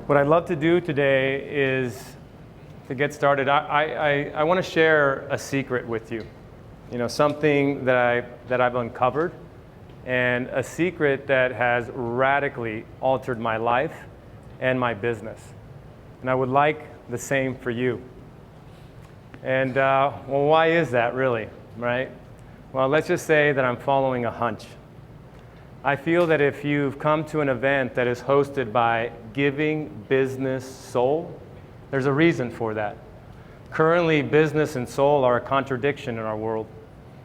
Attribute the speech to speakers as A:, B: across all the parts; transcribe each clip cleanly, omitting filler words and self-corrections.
A: What I'd love to do today is to get started. I want to share a secret with you. Something that I've uncovered, and a secret that has radically altered my life and my business. And I would like the same for you. And why is that really, right? Well, let's just say that I'm following a hunch. I feel that if you've come to an event that is hosted by Giving Business Soul, there's a reason for that. Currently, business and soul are a contradiction in our world.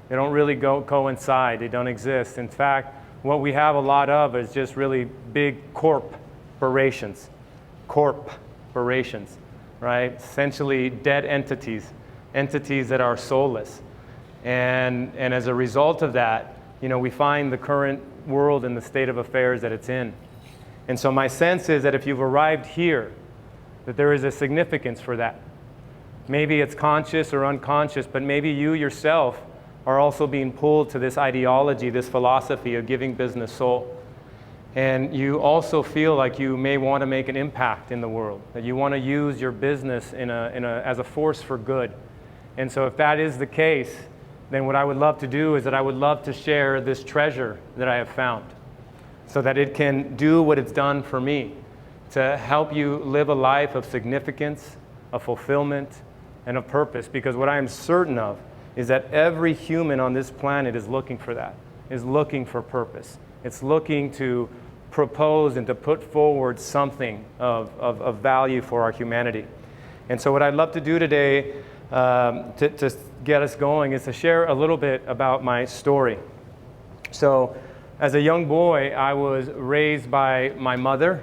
A: They don't really coincide. They don't exist. In fact, what we have a lot of is just really big corporations, right? Essentially dead entities that are soulless. And as a result of that, we find the current world and the state of affairs that it's in. And so my sense is that if you've arrived here, that there is a significance for that. Maybe it's conscious or unconscious, but maybe you yourself are also being pulled to this ideology, this philosophy of giving business soul. And you also feel like you may want to make an impact in the world, that you want to use your business as a force for good. And so if that is the case, then what I would love to do is that I would love to share this treasure that I have found so that it can do what it's done for me, to help you live a life of significance, of fulfillment, and of purpose. Because what I am certain of is that every human on this planet is looking for that, is looking for purpose. It's looking to propose and to put forward something of value for our humanity. And so what I'd love to do today to get us going is to share a little bit about my story. So as a young boy, I was raised by my mother,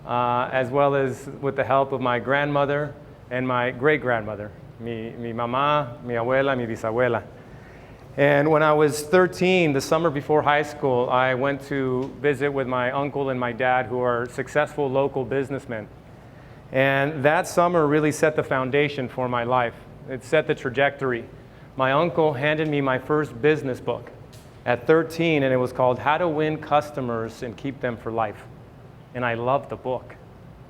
A: as well as with the help of my grandmother and my great-grandmother, mi mamá, mi abuela, mi bisabuela. And when I was 13, the summer before high school, I went to visit with my uncle and my dad, who are successful local businessmen. And that summer really set the foundation for my life. It set the trajectory. My uncle handed me my first business book at 13, and it was called How to Win Customers and Keep Them for Life. And I loved the book.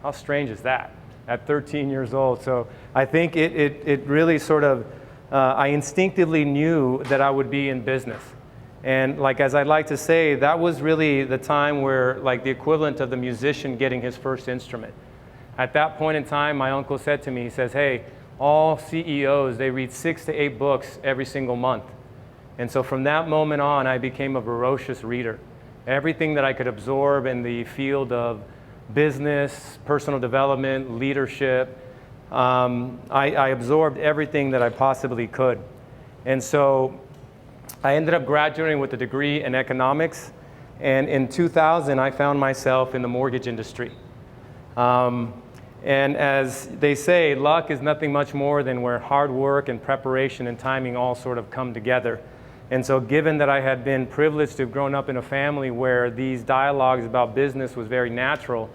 A: How strange is that at 13 years old? So I think it really sort of, I instinctively knew that I would be in business. And as I'd like to say, that was really the time where, the equivalent of the musician getting his first instrument. At that point in time, my uncle said to me, he says, hey, all CEOs, they read 6 to 8 books every single month. And so from that moment on, I became a voracious reader. Everything that I could absorb in the field of business, personal development, leadership, I absorbed everything that I possibly could. And so I ended up graduating with a degree in economics. And in 2000, I found myself in the mortgage industry. And as they say, luck is nothing much more than where hard work and preparation and timing all sort of come together. And so given that I had been privileged to have grown up in a family where these dialogues about business was very natural,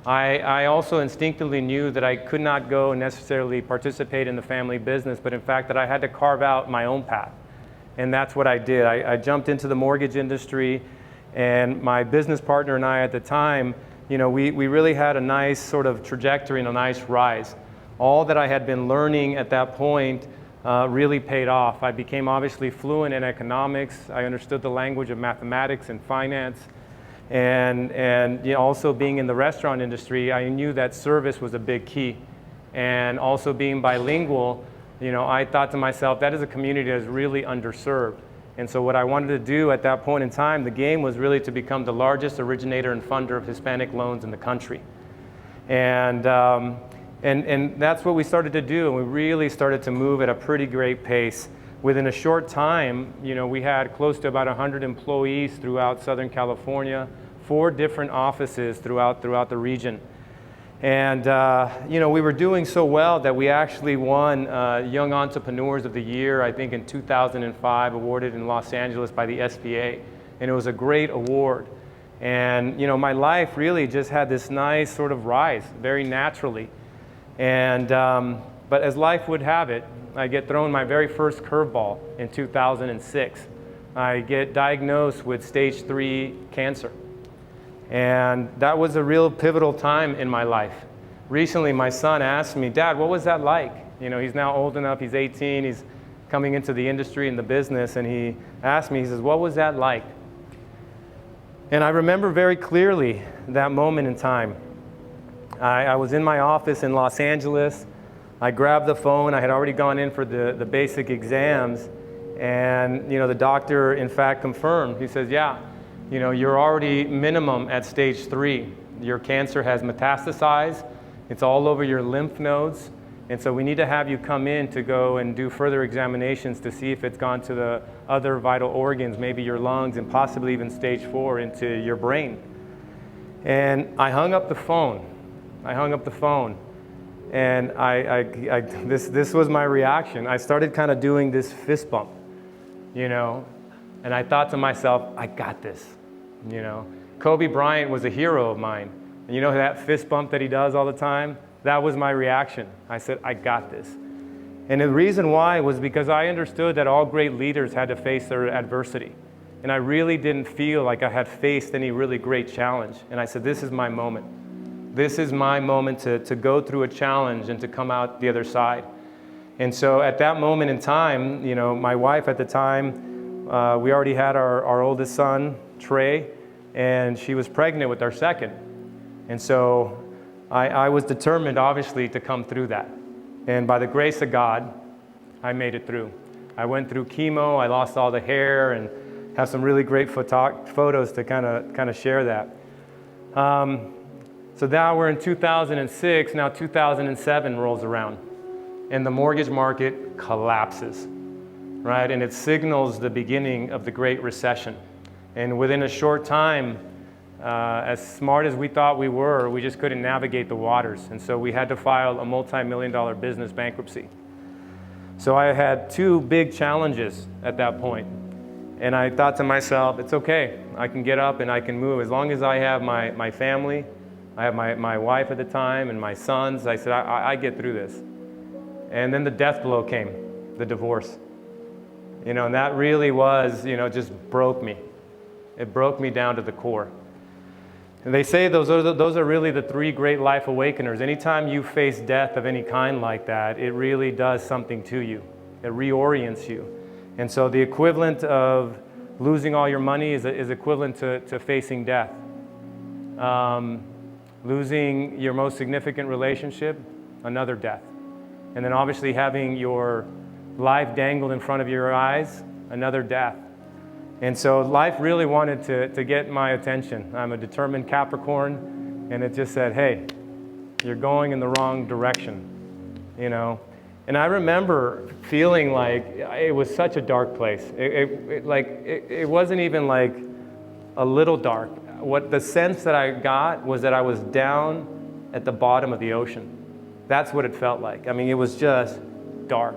A: I also instinctively knew that I could not go and necessarily participate in the family business, but in fact that I had to carve out my own path. And that's what I did. I jumped into the mortgage industry, and my business partner and I at the time, we really had a nice sort of trajectory and a nice rise. All that I had been learning at that point really paid off. I became obviously fluent in economics. I understood the language of mathematics and finance. And also being in the restaurant industry, I knew that service was a big key. And also being bilingual, I thought to myself, that is a community that is really underserved. And so what I wanted to do at that point in time, the game was really to become the largest originator and funder of Hispanic loans in the country. And that's what we started to do, and we really started to move at a pretty great pace. Within a short time, we had close to about 100 employees throughout Southern California, 4 different offices throughout the region. And we were doing so well that we actually won Young Entrepreneurs of the Year, I think in 2005, awarded in Los Angeles by the SBA. And it was a great award. And my life really just had this nice sort of rise, very naturally. And but as life would have it, I get thrown my very first curveball in 2006. I get diagnosed with stage 3 cancer. And that was a real pivotal time in my life. Recently, my son asked me, Dad, what was that like? You know, he's now old enough, he's 18, he's coming into the industry and the business, and he asked me, he says, what was that like? And I remember very clearly that moment in time. I was in my office in Los Angeles. I grabbed the phone. I had already gone in for the basic exams. And, you know, the doctor, in fact, confirmed. He says, yeah, you know, you're already minimum at stage 3. Your cancer has metastasized. It's all over your lymph nodes. And so we need to have you come in to go and do further examinations to see if it's gone to the other vital organs, maybe your lungs, and possibly even stage 4 into your brain. And I hung up the phone. And this was my reaction. I started kind of doing this fist bump, you know, and I thought to myself, I got this, you know. Kobe Bryant was a hero of mine. And you know that fist bump that he does all the time? That was my reaction. I said, I got this. And the reason why was because I understood that all great leaders had to face their adversity. And I really didn't feel like I had faced any really great challenge. And I said, this is my moment. This is my moment to go through a challenge and to come out the other side. And so at that moment in time, you know, my wife at the time, we already had our oldest son, Trey, and she was pregnant with our second. And so I was determined, obviously, to come through that. And by the grace of God, I made it through. I went through chemo, I lost all the hair, and have some really great photos to kind of share that. So now we're in 2006, now 2007 rolls around, and the mortgage market collapses, right? And it signals the beginning of the Great Recession. And within a short time, as smart as we thought we were, we just couldn't navigate the waters. And so we had to file a multi-million-dollar business bankruptcy. So I had 2 big challenges at that point. And I thought to myself, it's okay, I can get up and I can move. As long as I have my family, I have my wife at the time and my sons, I said, I get through this. And then the death blow came, the divorce. You know, and that really was, you know, just broke me. It broke me down to the core. And they say those are really the 3 great life awakeners. Anytime you face death of any kind like that, it really does something to you. It reorients you. And so the equivalent of losing all your money is equivalent to facing death. Losing your most significant relationship, another death. And then obviously having your life dangled in front of your eyes, another death. And so life really wanted to get my attention. I'm a determined Capricorn, and it just said, hey, you're going in the wrong direction, you know. And I remember feeling like it was such a dark place. It wasn't even like a little dark. What the sense that I got was that I was down at the bottom of the ocean. That's what it felt like. I mean, it was just dark.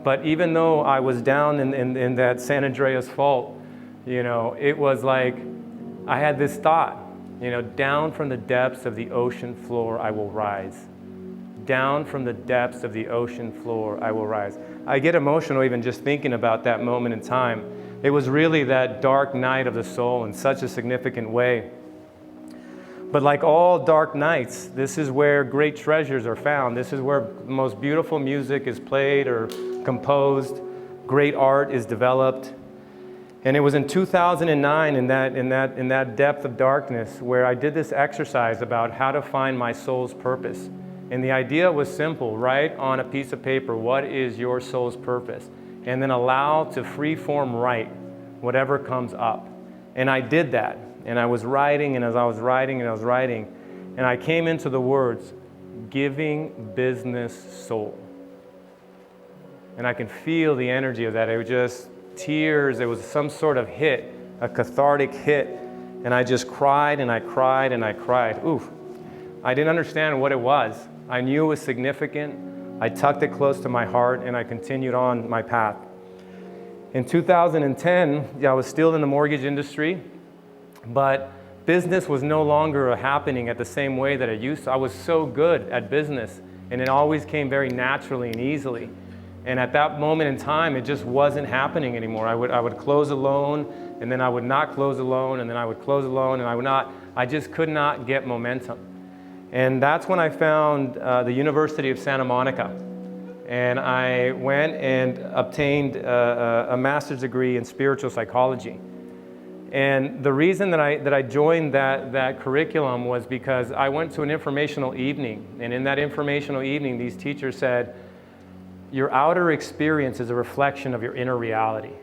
A: But even though I was down in that San Andreas fault, you know, it was like I had this thought, you know, down from the depths of the ocean floor I will rise. Down from the depths of the ocean floor I will rise. I get emotional even just thinking about that moment in time. It was really that dark night of the soul in such a significant way. But like all dark nights, this is where great treasures are found. This is where the most beautiful music is played or composed. Great art is developed. And it was in 2009, in that depth of darkness, where I did this exercise about how to find my soul's purpose. And the idea was simple: write on a piece of paper, what is your soul's purpose? And then allow to free-form write whatever comes up. And I did that. And I was writing, and as I was writing, and I came into the words, giving business soul. And I can feel the energy of that. It was just tears. It was some sort of hit, a cathartic hit. And I just cried, and I cried, and I cried. Oof. I didn't understand what it was. I knew it was significant. I tucked it close to my heart, and I continued on my path. In 2010, I was still in the mortgage industry, but business was no longer happening at the same way that it used to. I was so good at business, and it always came very naturally and easily. And at that moment in time, it just wasn't happening anymore. I would close a loan, and then I would not close a loan, and then I would close a loan, and I would not. I just could not get momentum. And that's when I found the University of Santa Monica. And I went and obtained a master's degree in spiritual psychology. And the reason that I joined that curriculum was because I went to an informational evening. And in that informational evening, these teachers said, your outer experience is a reflection of your inner reality.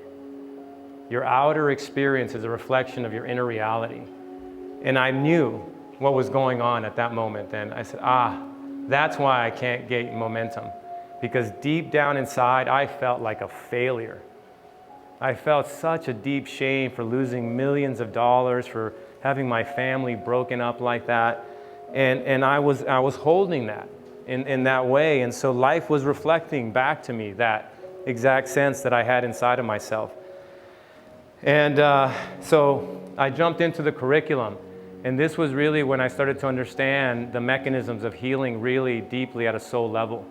A: Your outer experience is a reflection of your inner reality. And I knew what was going on at that moment. And I said, that's why I can't get momentum. Because deep down inside, I felt like a failure. I felt such a deep shame for losing millions of dollars, for having my family broken up like that. And I was holding that in that way. And so life was reflecting back to me that exact sense that I had inside of myself. And so I jumped into the curriculum. And this was really when I started to understand the mechanisms of healing really deeply at a soul level.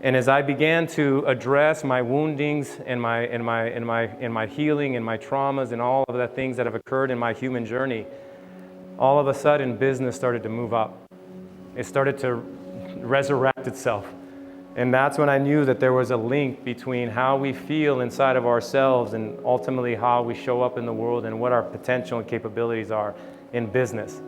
A: And as I began to address my woundings and my healing and my traumas and all of the things that have occurred in my human journey, all of a sudden business started to move up. It started to resurrect itself. And that's when I knew that there was a link between how we feel inside of ourselves and ultimately how we show up in the world and what our potential and capabilities are in business.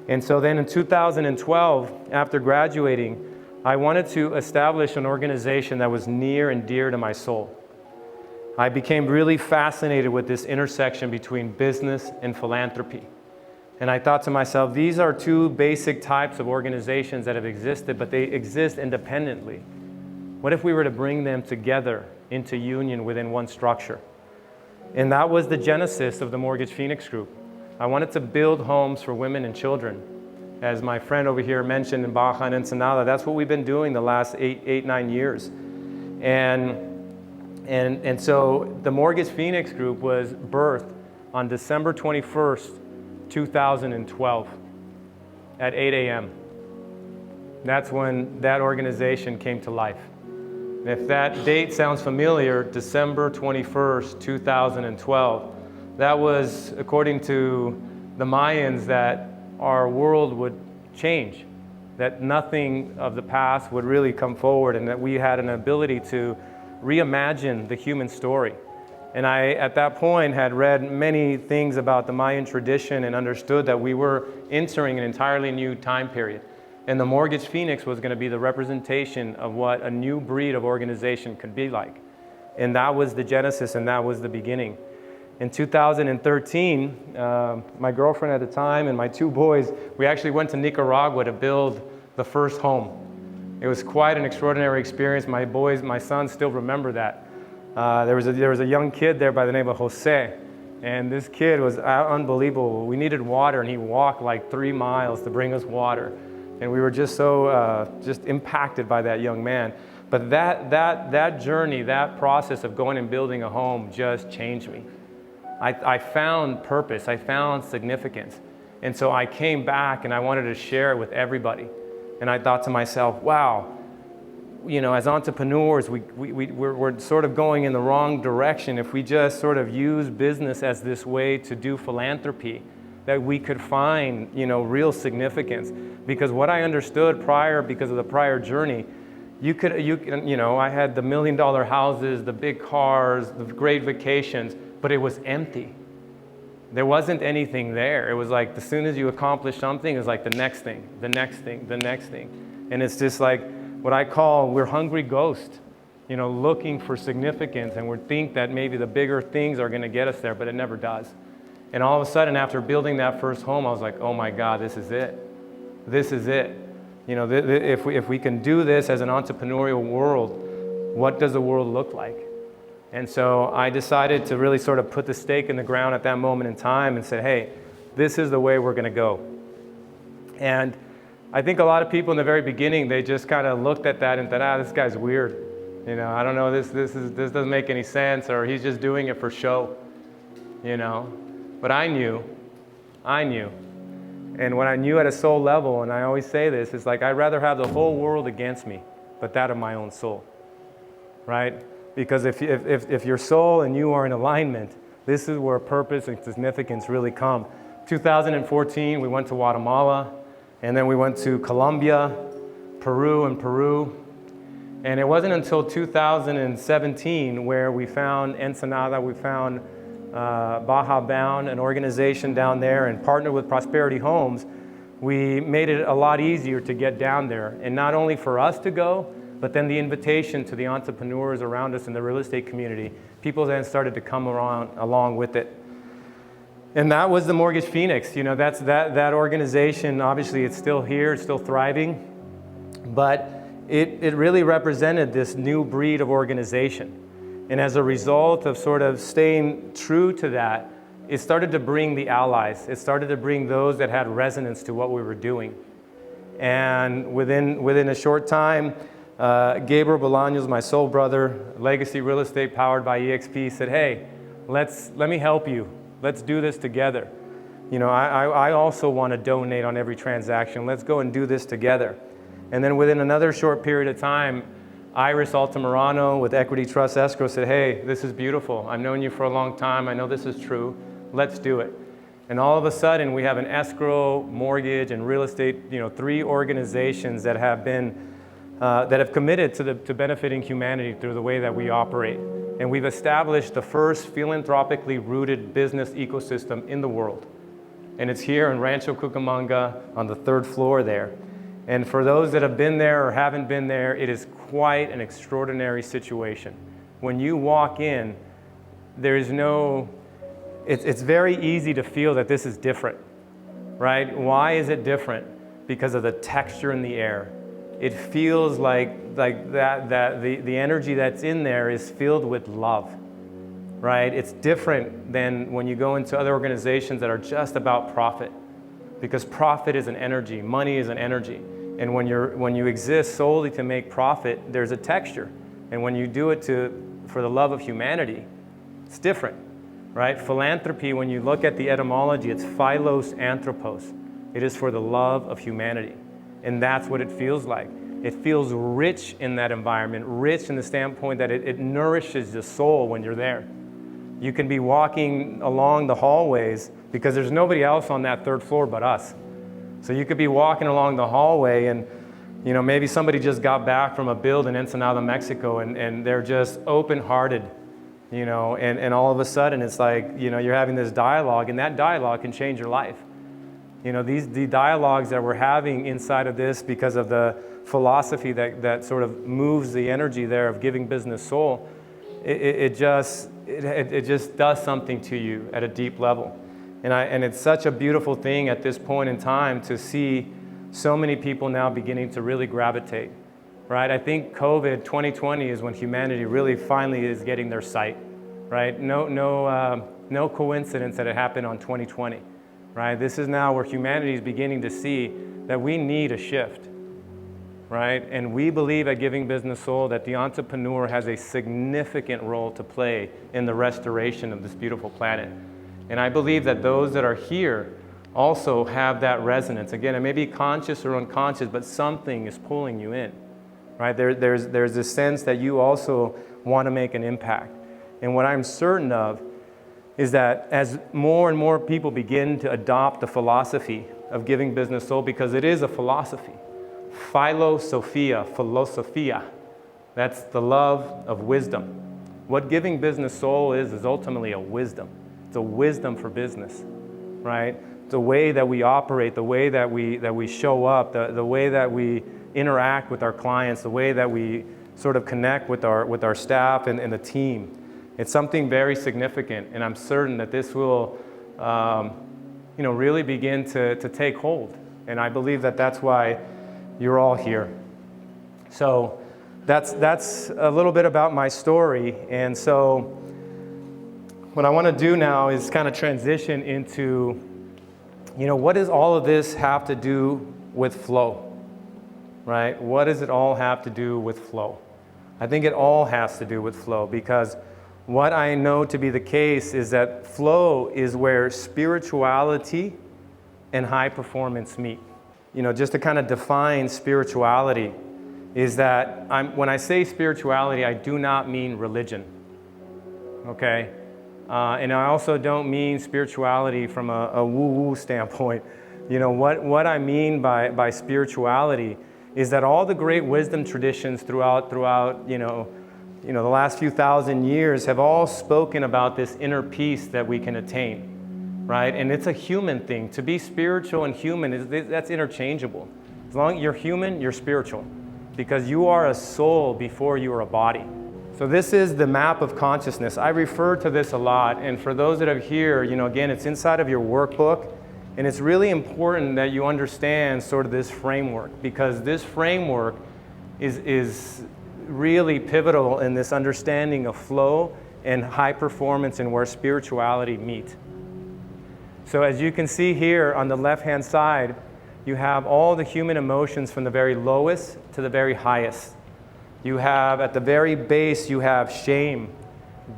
A: And so then in 2012, after graduating, I wanted to establish an organization that was near and dear to my soul. I became really fascinated with this intersection between business and philanthropy. And I thought to myself, these are two basic types of organizations that have existed, but they exist independently. What if we were to bring them together into union within one structure? And that was the genesis of the Mortgage Phoenix Group. I wanted to build homes for women and children. As my friend over here mentioned in Baja and Ensenada, that's what we've been doing the last 9 years. And so the Mortgage Phoenix Group was birthed on December 21st, 2012 at 8 a.m. That's when that organization came to life. And if that date sounds familiar, December 21st, 2012, that was, according to the Mayans, that our world would change, that nothing of the past would really come forward, and that we had an ability to reimagine the human story. And I, at that point, had read many things about the Mayan tradition and understood that we were entering an entirely new time period. And the Mortgage Phoenix was going to be the representation of what a new breed of organization could be like. And that was the genesis, and that was the beginning. In 2013, my girlfriend at the time and my two boys, we actually went to Nicaragua to build the first home. It was quite an extraordinary experience. My sons still remember that. There was a young kid there by the name of Jose, and this kid was unbelievable. We needed water, and he walked like 3 miles to bring us water. And we were just so just impacted by that young man. But that journey, that process of going and building a home just changed me. I found purpose, I found significance. And so I came back and I wanted to share it with everybody. And I thought to myself, wow, you know, as entrepreneurs, we're sort of going in the wrong direction if we just sort of use business as this way to do philanthropy, that we could find, you know, real significance. Because what I understood prior, because of the prior journey, you know, I had the $1 million houses, the big cars, the great vacations, but it was empty. There wasn't anything there. It was like as soon as you accomplish something, it was like the next thing, the next thing, the next thing. And it's just like what I call, we're hungry ghosts, you know, looking for significance, and we think that maybe the bigger things are going to get us there, but it never does. And all of a sudden, after building that first home, I was like, oh my God, this is it. This is it. You know, if we can do this as an entrepreneurial world, what does the world look like? And so I decided to really sort of put the stake in the ground at that moment in time and said, hey, this is the way we're going to go. And I think a lot of people in the very beginning, they just kind of looked at that and thought, this guy's weird. You know, I don't know, this doesn't make any sense, or he's just doing it for show, you know. But I knew. And when I knew at a soul level, and I always say this, it's like I'd rather have the whole world against me, but that of my own soul, right? Because if your soul and you are in alignment, this is where purpose and significance really come. 2014, we went to Guatemala, and then we went to Colombia, Peru. And it wasn't until 2017 where we found Ensenada, we found Baja Bound, an organization down there, and partnered with Prosperity Homes. We made it a lot easier to get down there, and not only for us to go, but then the invitation to the entrepreneurs around us in the real estate community. People then started to come around along with it. And that was the Mortgage Phoenix. You know, that organization, obviously it's still here, it's still thriving, but it really represented this new breed of organization. And as a result of sort of staying true to that, it started to bring the allies. It started to bring those that had resonance to what we were doing. And within a short time, Gabriel Bolaños, my soul brother, Legacy Real Estate powered by EXP, said, hey, let me help you. Let's do this together. You know, I also want to donate on every transaction. Let's go and do this together. And then within another short period of time, Iris Altamirano with Equity Trust Escrow said, hey, this is beautiful. I've known you for a long time. I know this is true. Let's do it. And all of a sudden, we have an escrow, mortgage, and real estate, you know, 3 organizations that have been, that have committed to benefiting humanity through the way that we operate. And we've established the first philanthropically rooted business ecosystem in the world. And it's here in Rancho Cucamonga on the 3rd floor there. And for those that have been there or haven't been there, it is quite an extraordinary situation. When you walk in, there's no, it's very easy to feel that this is different, right? Why is it different? Because of the texture in the air. It feels like the energy that's in there is filled with love, right? It's different than when you go into other organizations that are just about profit, because profit is an energy, money is an energy. And when you exist solely to make profit, there's a texture. And when you do it for the love of humanity, it's different, right? Philanthropy, when you look at the etymology, it's philos anthropos. It is for the love of humanity. And that's what it feels like. It feels rich in that environment, rich in the standpoint that it nourishes the soul when you're there. You can be walking along the hallways because there's nobody else on that 3rd floor but us. So you could be walking along the hallway and, you know, maybe somebody just got back from a build in Ensenada, Mexico, and they're just open-hearted, you know, and all of a sudden it's like, you know, you're having this dialogue, and that dialogue can change your life. You know, the dialogues that we're having inside of this, because of the philosophy that sort of moves the energy there of giving business soul, it just does something to you at a deep level. And it's such a beautiful thing at this point in time to see so many people now beginning to really gravitate, right? I think COVID 2020 is when humanity really finally is getting their sight, right? No coincidence that it happened on 2020, right? This is now where humanity is beginning to see that we need a shift, right? And we believe at Giving Business Soul that the entrepreneur has a significant role to play in the restoration of this beautiful planet. And I believe that those that are here also have that resonance. Again, it may be conscious or unconscious, but something is pulling you in, right? There's this sense that you also want to make an impact. And what I'm certain of is that as more and more people begin to adopt the philosophy of Giving Business Soul, because it is a philosophy, philosophia, that's the love of wisdom. What Giving Business Soul is ultimately a wisdom. It's a wisdom for business, right? The way that we operate, the way that we show up, the way that we interact with our clients, the way that we sort of connect with our staff and the team. It's something very significant, and I'm certain that this will, you know, really begin to take hold. And I believe that that's why you're all here. So that's a little bit about my story, and so what I want to do now is kind of transition into, you know, what does all of this have to do with flow, right? What does it all have to do with flow? I think it all has to do with flow, because what I know to be the case is that flow is where spirituality and high performance meet. You know, just to kind of define spirituality is that when I say spirituality, I do not mean religion, okay? And I also don't mean spirituality from a woo-woo standpoint. You know, what I mean by spirituality is that all the great wisdom traditions throughout the last few thousand years have all spoken about this inner peace that we can attain, right? And it's a human thing. To be spiritual and human, that's interchangeable. As long as you're human, you're spiritual, because you are a soul before you are a body. So this is the map of consciousness. I refer to this a lot, and for those that are here, again, it's inside of your workbook, and it's really important that you understand sort of this framework, because this framework is really pivotal in this understanding of flow and high performance and where spirituality meet. So as you can see here on the left-hand side, you have all the human emotions from the very lowest to the very highest. You have, at the very base, you have shame,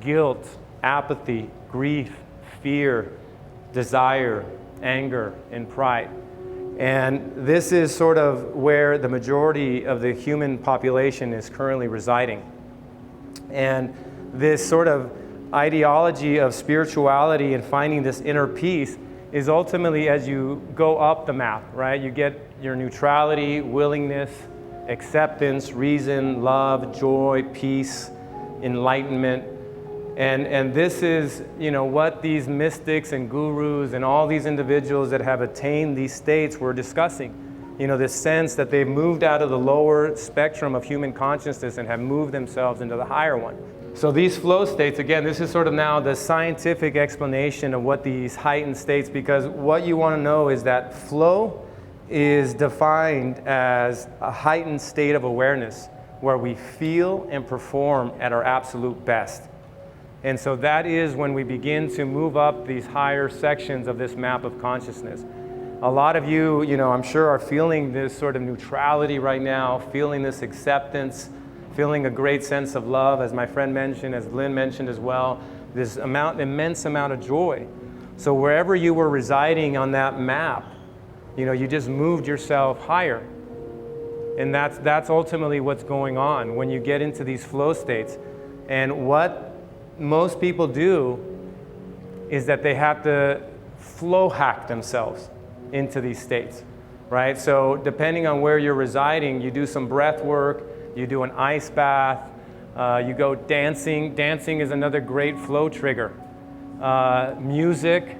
A: guilt, apathy, grief, fear, desire, anger, and pride. And this is sort of where the majority of the human population is currently residing. And this sort of ideology of spirituality and finding this inner peace is ultimately as you go up the map, right? You get your neutrality, willingness, acceptance, reason, love, joy, peace, enlightenment. And this is, what these mystics and gurus and all these individuals that have attained these states were discussing. This sense that they've moved out of the lower spectrum of human consciousness and have moved themselves into the higher one. So these flow states, again, this is sort of now the scientific explanation of what these heightened states, because what you want to know is that flow is defined as a heightened state of awareness where we feel and perform at our absolute best. And so that is when we begin to move up these higher sections of this map of consciousness. A lot of you, I'm sure are feeling this sort of neutrality right now, feeling this acceptance, feeling a great sense of love, as my friend mentioned, as Lynn mentioned as well, this immense amount of joy. So wherever you were residing on that map, you just moved yourself higher. And that's ultimately what's going on when you get into these flow states. And what most people do is that they have to flow hack themselves into these states, right? So depending on where you're residing, you do some breath work, you do an ice bath, you go dancing. Dancing is another great flow trigger. Music,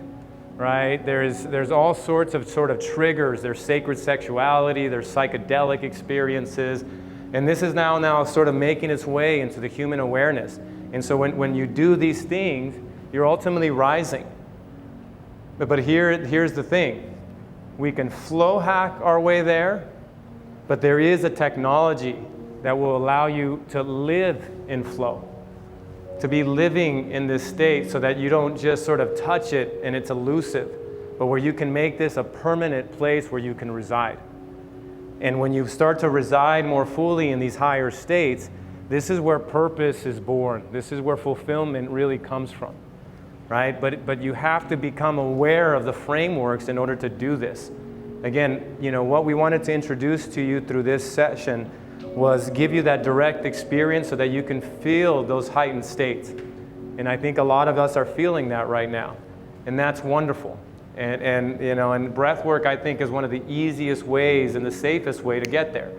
A: right? There's all sorts of sort of triggers. There's sacred sexuality, there's psychedelic experiences, and this is now sort of making its way into the human awareness. And so when you do these things, you're ultimately rising. But here's the thing. We can flow hack our way there, but there is a technology that will allow you to live in flow, to be living in this state so that you don't just sort of touch it and it's elusive, but where you can make this a permanent place where you can reside. And when you start to reside more fully in these higher states, this is where purpose is born. This is where fulfillment really comes from, right? But you have to become aware of the frameworks in order to do this. Again, what we wanted to introduce to you through this session was give you that direct experience so that you can feel those heightened states. And I think a lot of us are feeling that right now. And that's wonderful. And breath work, I think, is one of the easiest ways and the safest way to get there.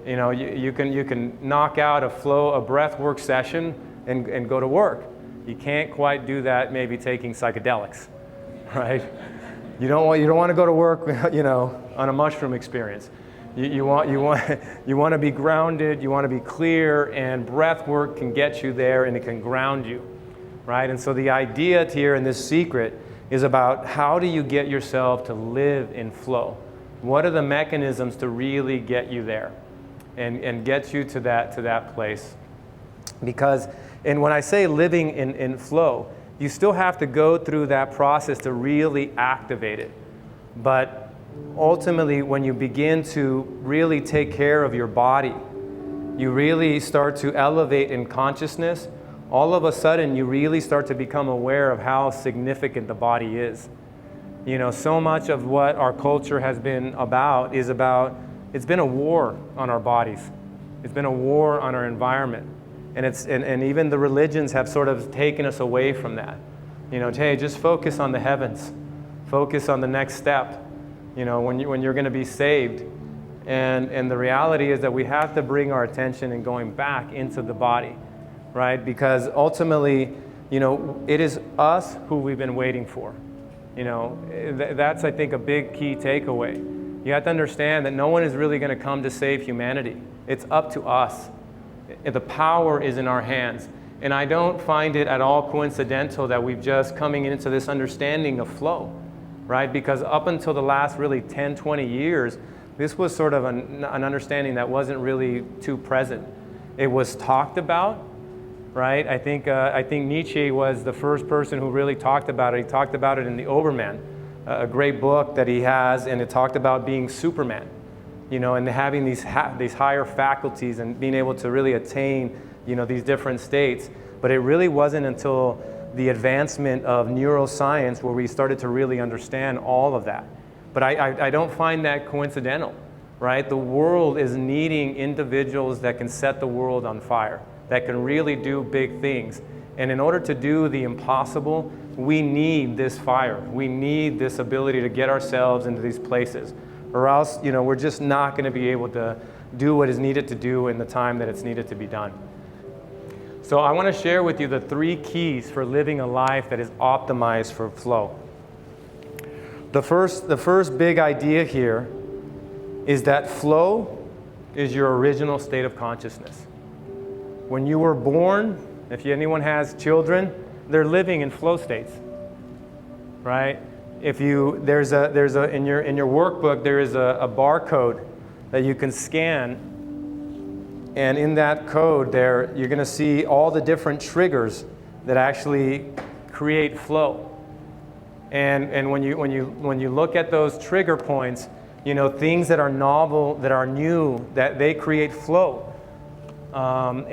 A: You can knock out a breath work session and go to work. You can't quite do that maybe taking psychedelics, right? You don't want to go to work, on a mushroom experience. You want to be grounded, you want to be clear, and breath work can get you there and it can ground you, right? And so the idea here in this secret is about how do you get yourself to live in flow? What are the mechanisms to really get you there? And get you to that place. And when I say living in flow, you still have to go through that process to really activate it. But ultimately, when you begin to really take care of your body, you really start to elevate in consciousness, all of a sudden you really start to become aware of how significant the body is. So much of what our culture has been about is it's been a war on our bodies. It's been a war on our environment. And even the religions have sort of taken us away from that. Hey, just focus on the heavens. Focus on the next step, when you're going to be saved. And the reality is that we have to bring our attention and going back into the body, right? Because ultimately, it is us who we've been waiting for. That's, I think, a big key takeaway. You have to understand that no one is really going to come to save humanity. It's up to us. The power is in our hands. And I don't find it at all coincidental that we've just coming into this understanding of flow, right? Because up until the last really 10, 20 years, this was sort of an understanding that wasn't really too present. It was talked about, right? I think Nietzsche was the first person who really talked about it. He talked about it in The Overman, a great book that he has, and it talked about being Superman, and having these higher faculties and being able to really attain, these different states. But it really wasn't until the advancement of neuroscience where we started to really understand all of that. But I don't find that coincidental, right? The world is needing individuals that can set the world on fire, that can really do big things. And in order to do the impossible, we need this fire. We need this ability to get ourselves into these places. Or else, we're just not going to be able to do what is needed to do in the time that it's needed to be done. So I want to share with you the 3 keys for living a life that is optimized for flow. The first big idea here is that flow is your original state of consciousness. When you were born, if anyone has children, they're living in flow states, right? In your workbook, there is a barcode that you can scan. And in that code there, you're going to see all the different triggers that actually create flow. And when you look at those trigger points, things that are novel, that are new, that they create flow. When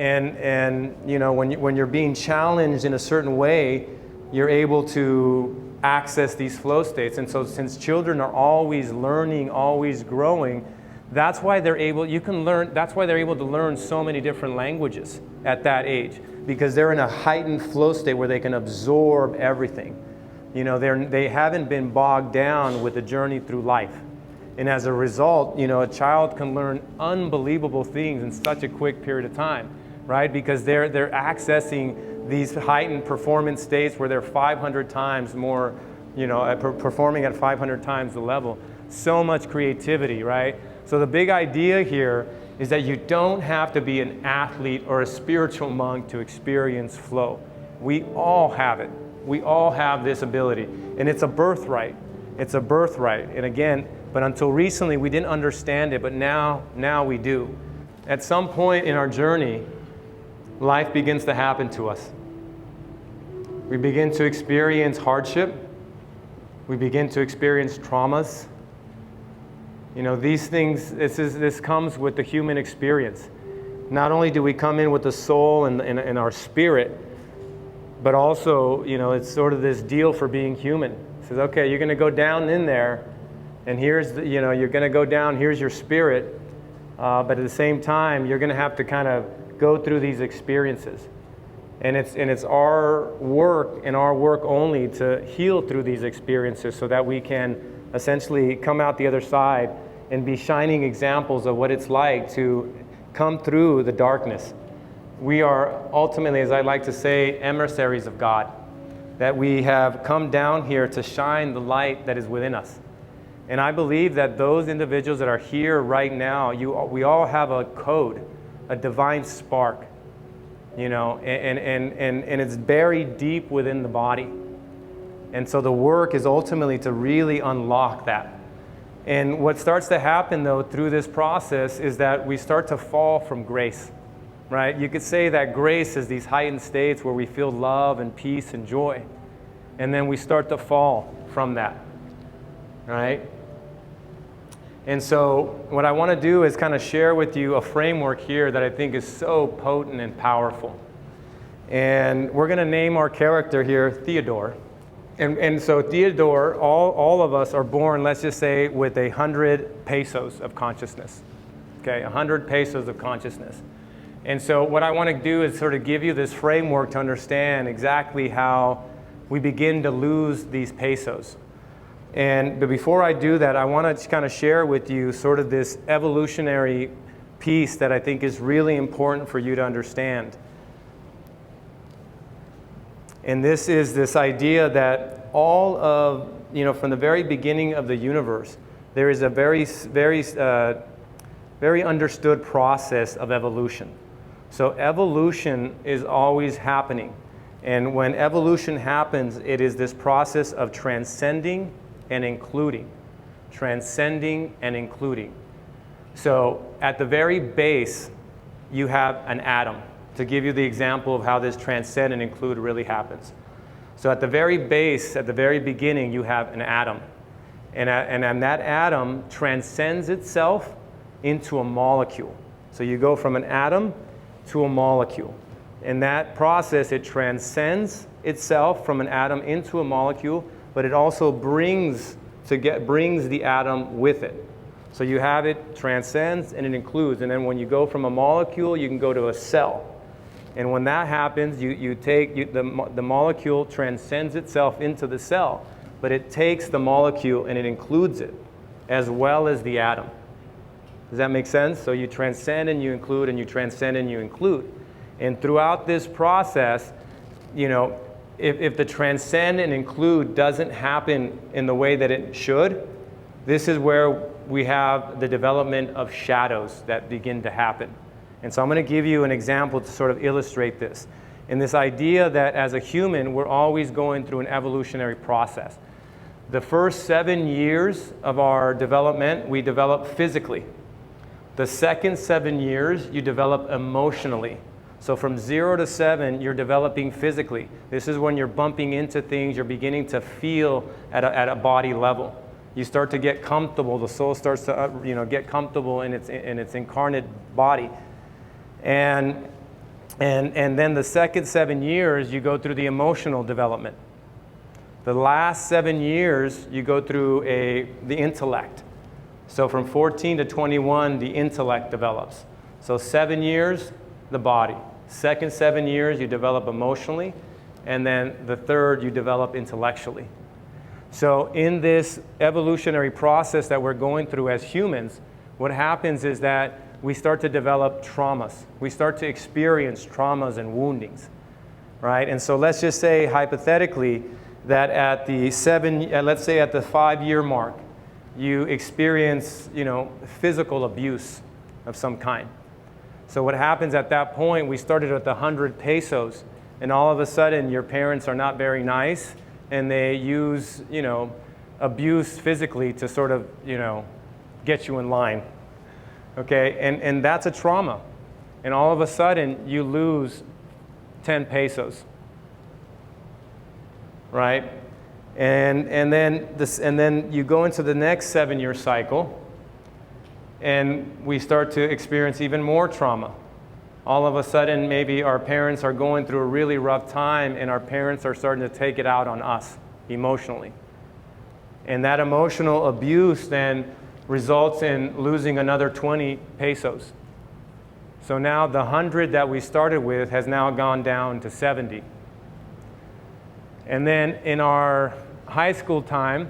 A: you're being challenged in a certain way, you're able to access these flow states. And so since children are always learning, always growing, that's why they're able to learn so many different languages at that age, because they're in a heightened flow state where they can absorb everything. They haven't been bogged down with the journey through life. And as a result, a child can learn unbelievable things in such a quick period of time, right? Because they're accessing these heightened performance states where they're 500 times more, performing at 500 times the level. So much creativity, right? So the big idea here is that you don't have to be an athlete or a spiritual monk to experience flow. We all have it. We all have this ability. And it's a birthright. It's a birthright. And again, but until recently we didn't understand it, but now we do. At some point in our journey, life begins to happen to us. We begin to experience hardship. We begin to experience traumas. These things, this comes with the human experience. Not only do we come in with the soul and our spirit, but also, it's sort of this deal for being human. It says, okay, you're going to go down in there, and here's you're going to go down, here's your spirit, but at the same time, you're going to have to kind of go through these experiences. And it's our work and our work only to heal through these experiences so that we can essentially come out the other side and be shining examples of what it's like to come through the darkness. We are ultimately, as I like to say, emissaries of God, that we have come down here to shine the light that is within us. And I believe that those individuals that are here right now, we all have a code, a divine spark, and it's buried deep within the body. And so the work is ultimately to really unlock that. And what starts to happen, though, through this process is that we start to fall from grace, right? You could say that grace is these heightened states where we feel love and peace and joy. And then we start to fall from that, right? And so what I want to do is kind of share with you a framework here that I think is so potent and powerful. And we're going to name our character here Theodore. And so Theodore, all of us are born, let's just say, with 100 pesos of consciousness. Okay, 100 pesos of consciousness. And so what I want to do is sort of give you this framework to understand exactly how we begin to lose these pesos. But before I do that, I want to kind of share with you sort of this evolutionary piece that I think is really important for you to understand. And this is this idea that all of, from the very beginning of the universe, there is a very understood process of evolution. So evolution is always happening. And when evolution happens, it is this process of transcending and including. Transcending and including. So at the very base, you have an atom. To give you the example of how this transcend and include really happens. So at the very base, at the very beginning, you have an atom. And that atom transcends itself into a molecule. So you go from an atom to a molecule. In that process, it transcends itself from an atom into a molecule, but it also brings the atom with it. So you have it transcends and it includes. And then when you go from a molecule, you can go to a cell. And when that happens, the molecule transcends itself into the cell, but it takes the molecule and it includes it, as well as the atom. Does that make sense? So you transcend and you include, and you transcend and you include. And throughout this process, if the transcend and include doesn't happen in the way that it should, this is where we have the development of shadows that begin to happen. And so I'm going to give you an example to sort of illustrate this. And this idea that as a human, we're always going through an evolutionary process. The first 7 years of our development, we develop physically. The second 7 years, you develop emotionally. So from 0 to 7, you're developing physically. This is when you're bumping into things, you're beginning to feel at a body level. You start to get comfortable. The soul starts to get comfortable in its incarnate body. And then the second 7 years, you go through the emotional development. The last 7 years, you go through the intellect. So from 14 to 21, the intellect develops. So 7 years, the body. Second 7 years, you develop emotionally. And then the third, you develop intellectually. So in this evolutionary process that we're going through as humans, what happens is that we start to develop traumas. We start to experience traumas and woundings, right? And so let's just say hypothetically that at the 5-year mark, you experience, physical abuse of some kind. So what happens at that point, we started with 100 pesos, and all of a sudden your parents are not very nice, and they use, abuse physically to sort of, get you in line. Okay, and that's a trauma. And all of a sudden, you lose 10 pesos, right? And then you go into the next 7-year cycle, and we start to experience even more trauma. All of a sudden, maybe our parents are going through a really rough time, and our parents are starting to take it out on us emotionally. And that emotional abuse then results in losing another 20 pesos. So now the 100 that we started with has now gone down to 70. And then in our high school time,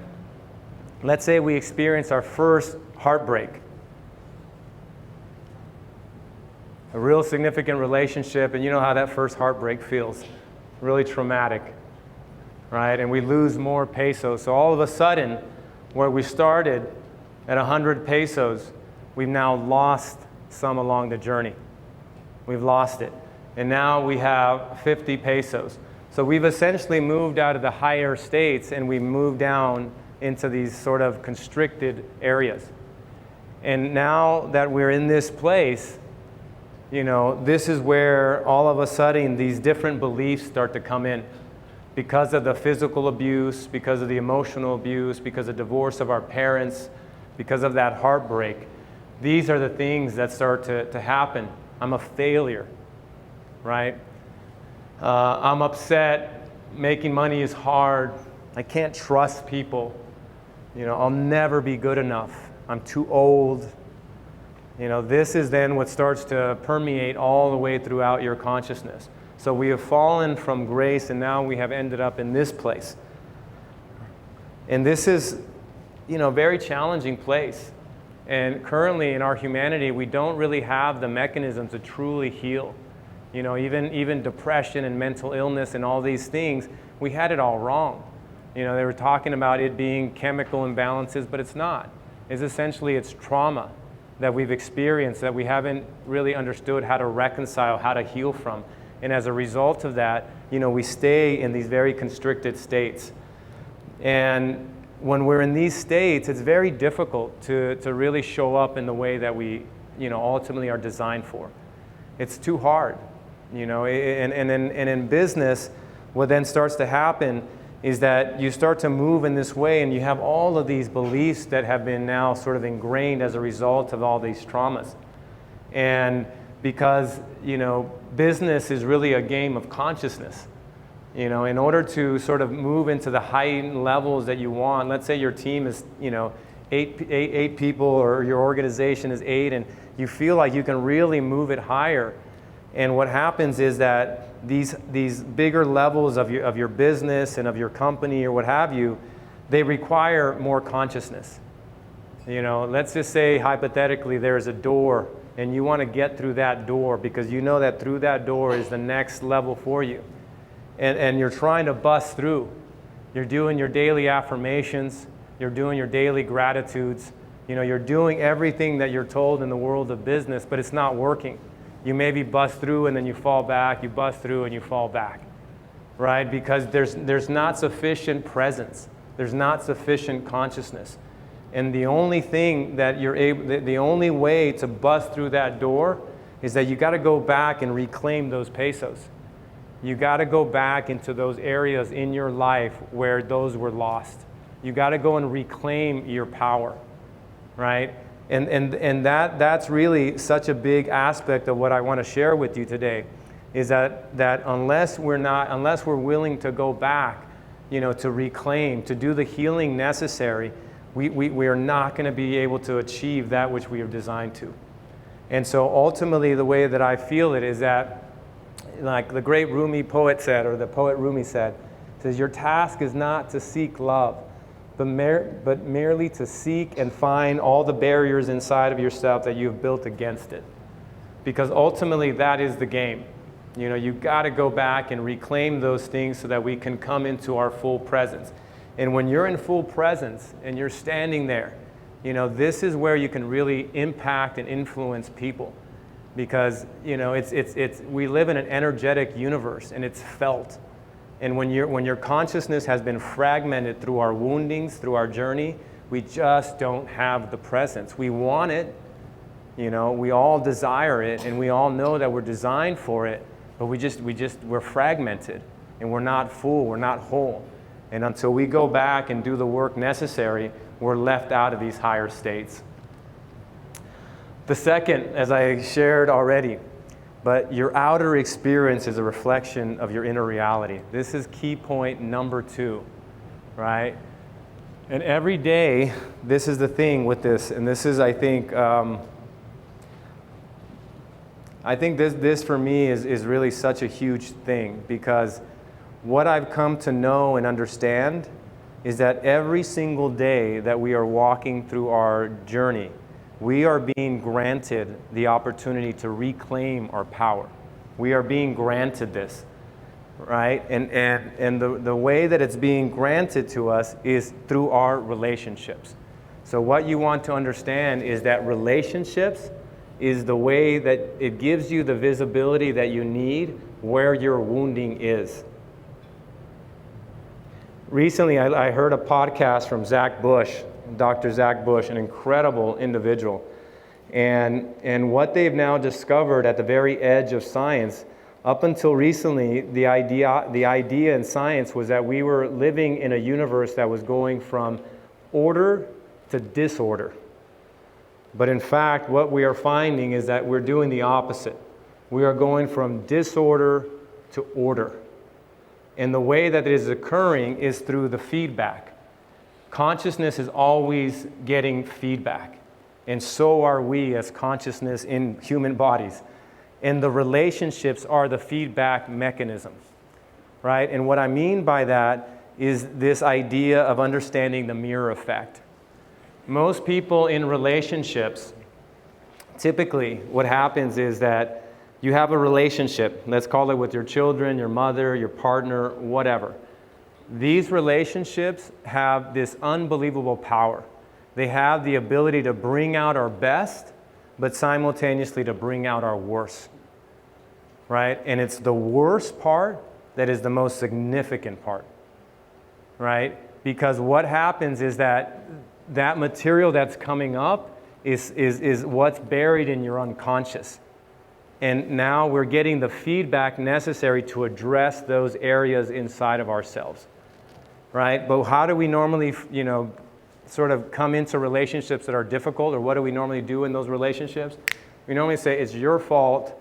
A: let's say we experience our first heartbreak. A real significant relationship, and you know how that first heartbreak feels. Really traumatic, right? And we lose more pesos. So all of a sudden, where we started at 100 pesos, we've now lost some along the journey. We've lost it. And now we have 50 pesos. So we've essentially moved out of the higher states and we moved down into these sort of constricted areas. And now that we're in this place, this is where all of a sudden these different beliefs start to come in. Because of the physical abuse, because of the emotional abuse, because of divorce of our parents, because of that heartbreak, these are the things that start to happen. I'm a failure, right? I'm upset. Making money is hard. I can't trust people. I'll never be good enough. I'm too old. This is then what starts to permeate all the way throughout your consciousness. So we have fallen from grace, and now we have ended up in this place. And this is, a very challenging place. And currently in our humanity, we don't really have the mechanism to truly heal. Even depression and mental illness and all these things, we had it all wrong. They were talking about it being chemical imbalances, but it's not. It's trauma that we've experienced that we haven't really understood how to reconcile, how to heal from. And as a result of that, we stay in these very constricted states. And when we're in these states, it's very difficult to really show up in the way that we, ultimately are designed for. It's too hard, and in business, what then starts to happen is that you start to move in this way, and you have all of these beliefs that have been now sort of ingrained as a result of all these traumas. And because, business is really a game of consciousness. In order to sort of move into the heightened levels that you want, let's say your team is, eight people, or your organization is 8, and you feel like you can really move it higher. And what happens is that these bigger levels of your business and of your company or what have you, they require more consciousness. Let's just say hypothetically there's a door, and you want to get through that door because you know that through that door is the next level for you. And you're trying to bust through. You're doing your daily affirmations. You're doing your daily gratitudes. You're doing everything that you're told in the world of business, but it's not working. You maybe bust through and then you fall back. You bust through and you fall back, right? Because there's not sufficient presence. There's not sufficient consciousness. And the only thing that the only way to bust through that door is that you got to go back and reclaim those pesos. You got to go back into those areas in your life where those were lost. You got to go and reclaim your power, right? And that's really such a big aspect of what I want to share with you today, is that unless we're willing to go back, to reclaim, to do the healing necessary, we are not going to be able to achieve that which we are designed to. And so ultimately, the way that I feel it is that, like the great Rumi poet said, or the poet Rumi says, your task is not to seek love, but merely to seek and find all the barriers inside of yourself that you've built against it. Because ultimately, that is the game. You've got to go back and reclaim those things so that we can come into our full presence. And when you're in full presence and you're standing there, this is where you can really impact and influence people. Because we live in an energetic universe, and it's felt. And when your consciousness has been fragmented through our woundings, through our journey, we just don't have the presence. We want it, we all desire it, and we all know that we're designed for it, but we're fragmented, and we're not full, we're not whole. And until we go back and do the work necessary, we're left out of these higher states. The second, as I shared already, but your outer experience is a reflection of your inner reality. This is key point number 2, right? And every day, this is the thing with this, and this is, I think this for me is really such a huge thing, because what I've come to know and understand is that every single day that we are walking through our journey, we are being granted the opportunity to reclaim our power. We are being granted this, right? And the way that it's being granted to us is through our relationships. So what you want to understand is that relationships is the way that it gives you the visibility that you need where your wounding is. Recently, I heard a podcast from Zach Bush, Dr. Zach Bush, an incredible individual. And what they've now discovered at the very edge of science, up until recently, the idea in science was that we were living in a universe that was going from order to disorder. But in fact, what we are finding is that we're doing the opposite. We are going from disorder to order. And the way that it is occurring is through the feedback. Consciousness is always getting feedback. And so are we as consciousness in human bodies. And the relationships are the feedback mechanism, right? And what I mean by that is this idea of understanding the mirror effect. Most people in relationships, typically what happens is that you have a relationship, let's call it with your children, your mother, your partner, whatever. These relationships have this unbelievable power. They have the ability to bring out our best, but simultaneously to bring out our worst, right? And it's the worst part that is the most significant part, right? Because what happens is that that material that's coming up is what's buried in your unconscious. And now we're getting the feedback necessary to address those areas inside of ourselves, right? But how do we normally, sort of come into relationships that are difficult, or what do we normally do in those relationships? We normally say, it's your fault,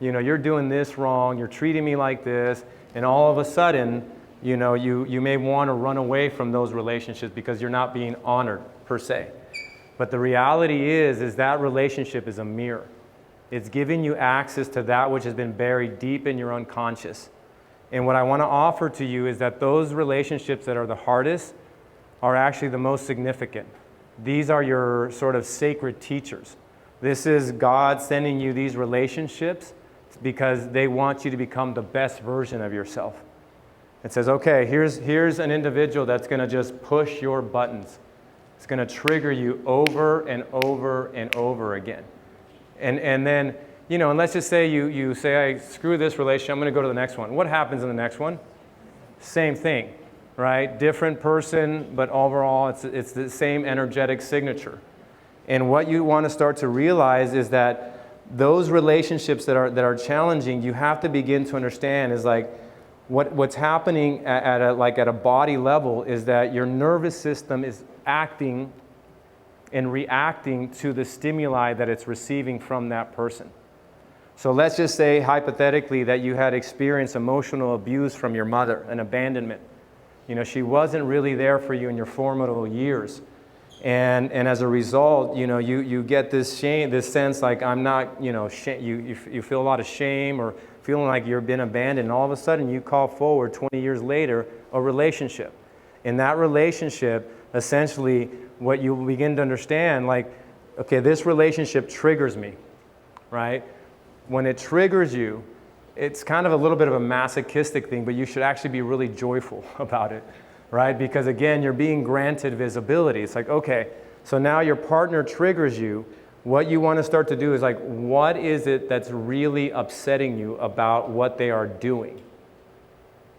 A: you're doing this wrong, you're treating me like this, and all of a sudden, you may want to run away from those relationships because you're not being honored, per se. But the reality is that relationship is a mirror. It's giving you access to that which has been buried deep in your unconscious. And what I want to offer to you is that those relationships that are the hardest are actually the most significant. These are your sort of sacred teachers. This is God sending you these relationships because they want you to become the best version of yourself. It says, okay, here's an individual that's going to just push your buttons. It's going to trigger you over and over and over again. And then, and let's just say you say, screw this relationship, I'm going to go to the next one. What happens in the next one? Same thing, right? Different person, but overall it's the same energetic signature. And what you want to start to realize is that those relationships that are challenging, you have to begin to understand is like what's happening at a body level is that your nervous system is acting and reacting to the stimuli that it's receiving from that person. So let's just say hypothetically that you had experienced emotional abuse from your mother, an abandonment. She wasn't really there for you in your formative years. And as a result, you get this shame, this sense like I'm not, you feel a lot of shame or feeling like you've been abandoned. And all of a sudden you call forward 20 years later a relationship. In that relationship, essentially what you begin to understand, like, okay, this relationship triggers me, right? When it triggers you, it's kind of a little bit of a masochistic thing, but you should actually be really joyful about it, right? Because again, you're being granted visibility. It's like, okay, so now your partner triggers you. What you want to start to do is like, what is it that's really upsetting you about what they are doing?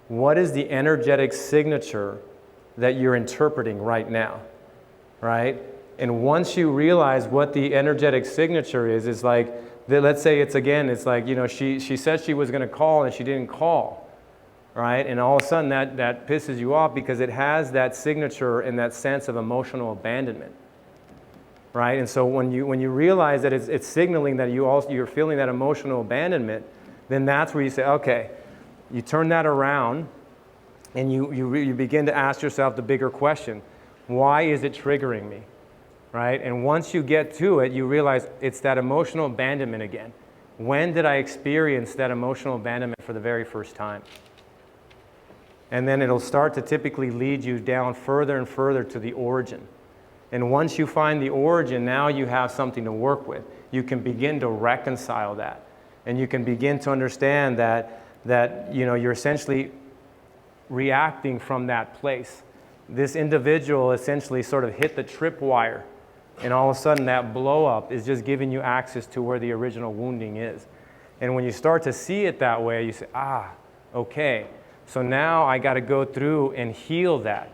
A: What is the energetic signature that you're interpreting right now, right? And once you realize what the energetic signature is like, let's say it's like, she said she was going to call and she didn't call, right? And all of a sudden that pisses you off because it has that signature and that sense of emotional abandonment, right? And so when you realize that it's signaling that you're feeling that emotional abandonment, then that's where you say, okay, you turn that around and you begin to ask yourself the bigger question, why is it triggering me? Right? And once you get to it, you realize it's that emotional abandonment again. When did I experience that emotional abandonment for the very first time? And then it'll start to typically lead you down further and further to the origin. And once you find the origin, now you have something to work with. You can begin to reconcile that. And you can begin to understand that you're essentially reacting from that place. This individual essentially sort of hit the tripwire. And all of a sudden that blow up is just giving you access to where the original wounding is. And when you start to see it that way, you say, okay, so now I got to go through and heal that.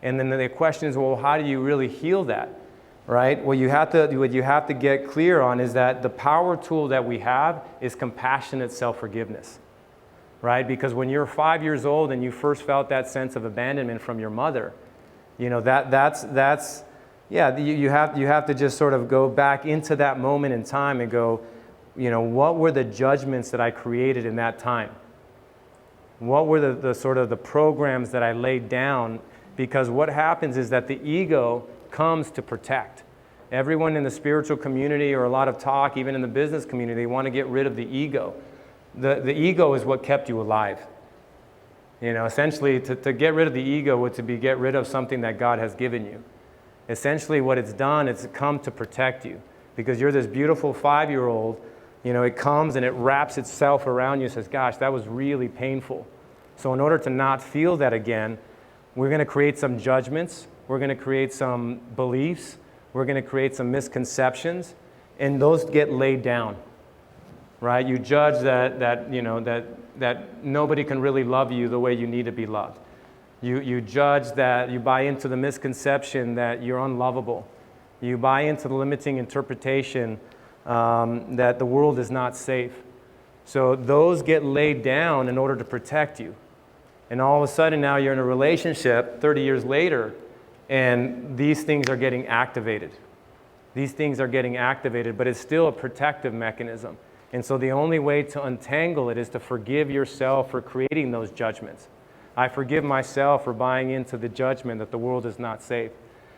A: And then the question is, well, how do you really heal that? Right? What you have to get clear on is that the power tool that we have is compassionate self-forgiveness. Right? Because when you're 5 years old and you first felt that sense of abandonment from your mother, you have to just sort of go back into that moment in time and go, what were the judgments that I created in that time? What were the sort of the programs that I laid down? Because what happens is that the ego comes to protect. Everyone in the spiritual community, or a lot of talk, even in the business community, they want to get rid of the ego. The ego is what kept you alive. You know, essentially, to get rid of the ego would to be get rid of something that God has given you. Essentially, what it's done, it's come to protect you. Because you're this beautiful 5-year-old, you know, it comes and it wraps itself around you and says, gosh, that was really painful. So in order to not feel that again, we're going to create some judgments, we're going to create some beliefs, we're going to create some misconceptions, and those get laid down, right? You judge that nobody can really love you the way you need to be loved. You judge that, you buy into the misconception that you're unlovable. You buy into the limiting interpretation that the world is not safe. So those get laid down in order to protect you. And all of a sudden now you're in a relationship 30 years later, and these things are getting activated. These things are getting activated, but it's still a protective mechanism. And so the only way to untangle it is to forgive yourself for creating those judgments. I forgive myself for buying into the judgment that the world is not safe,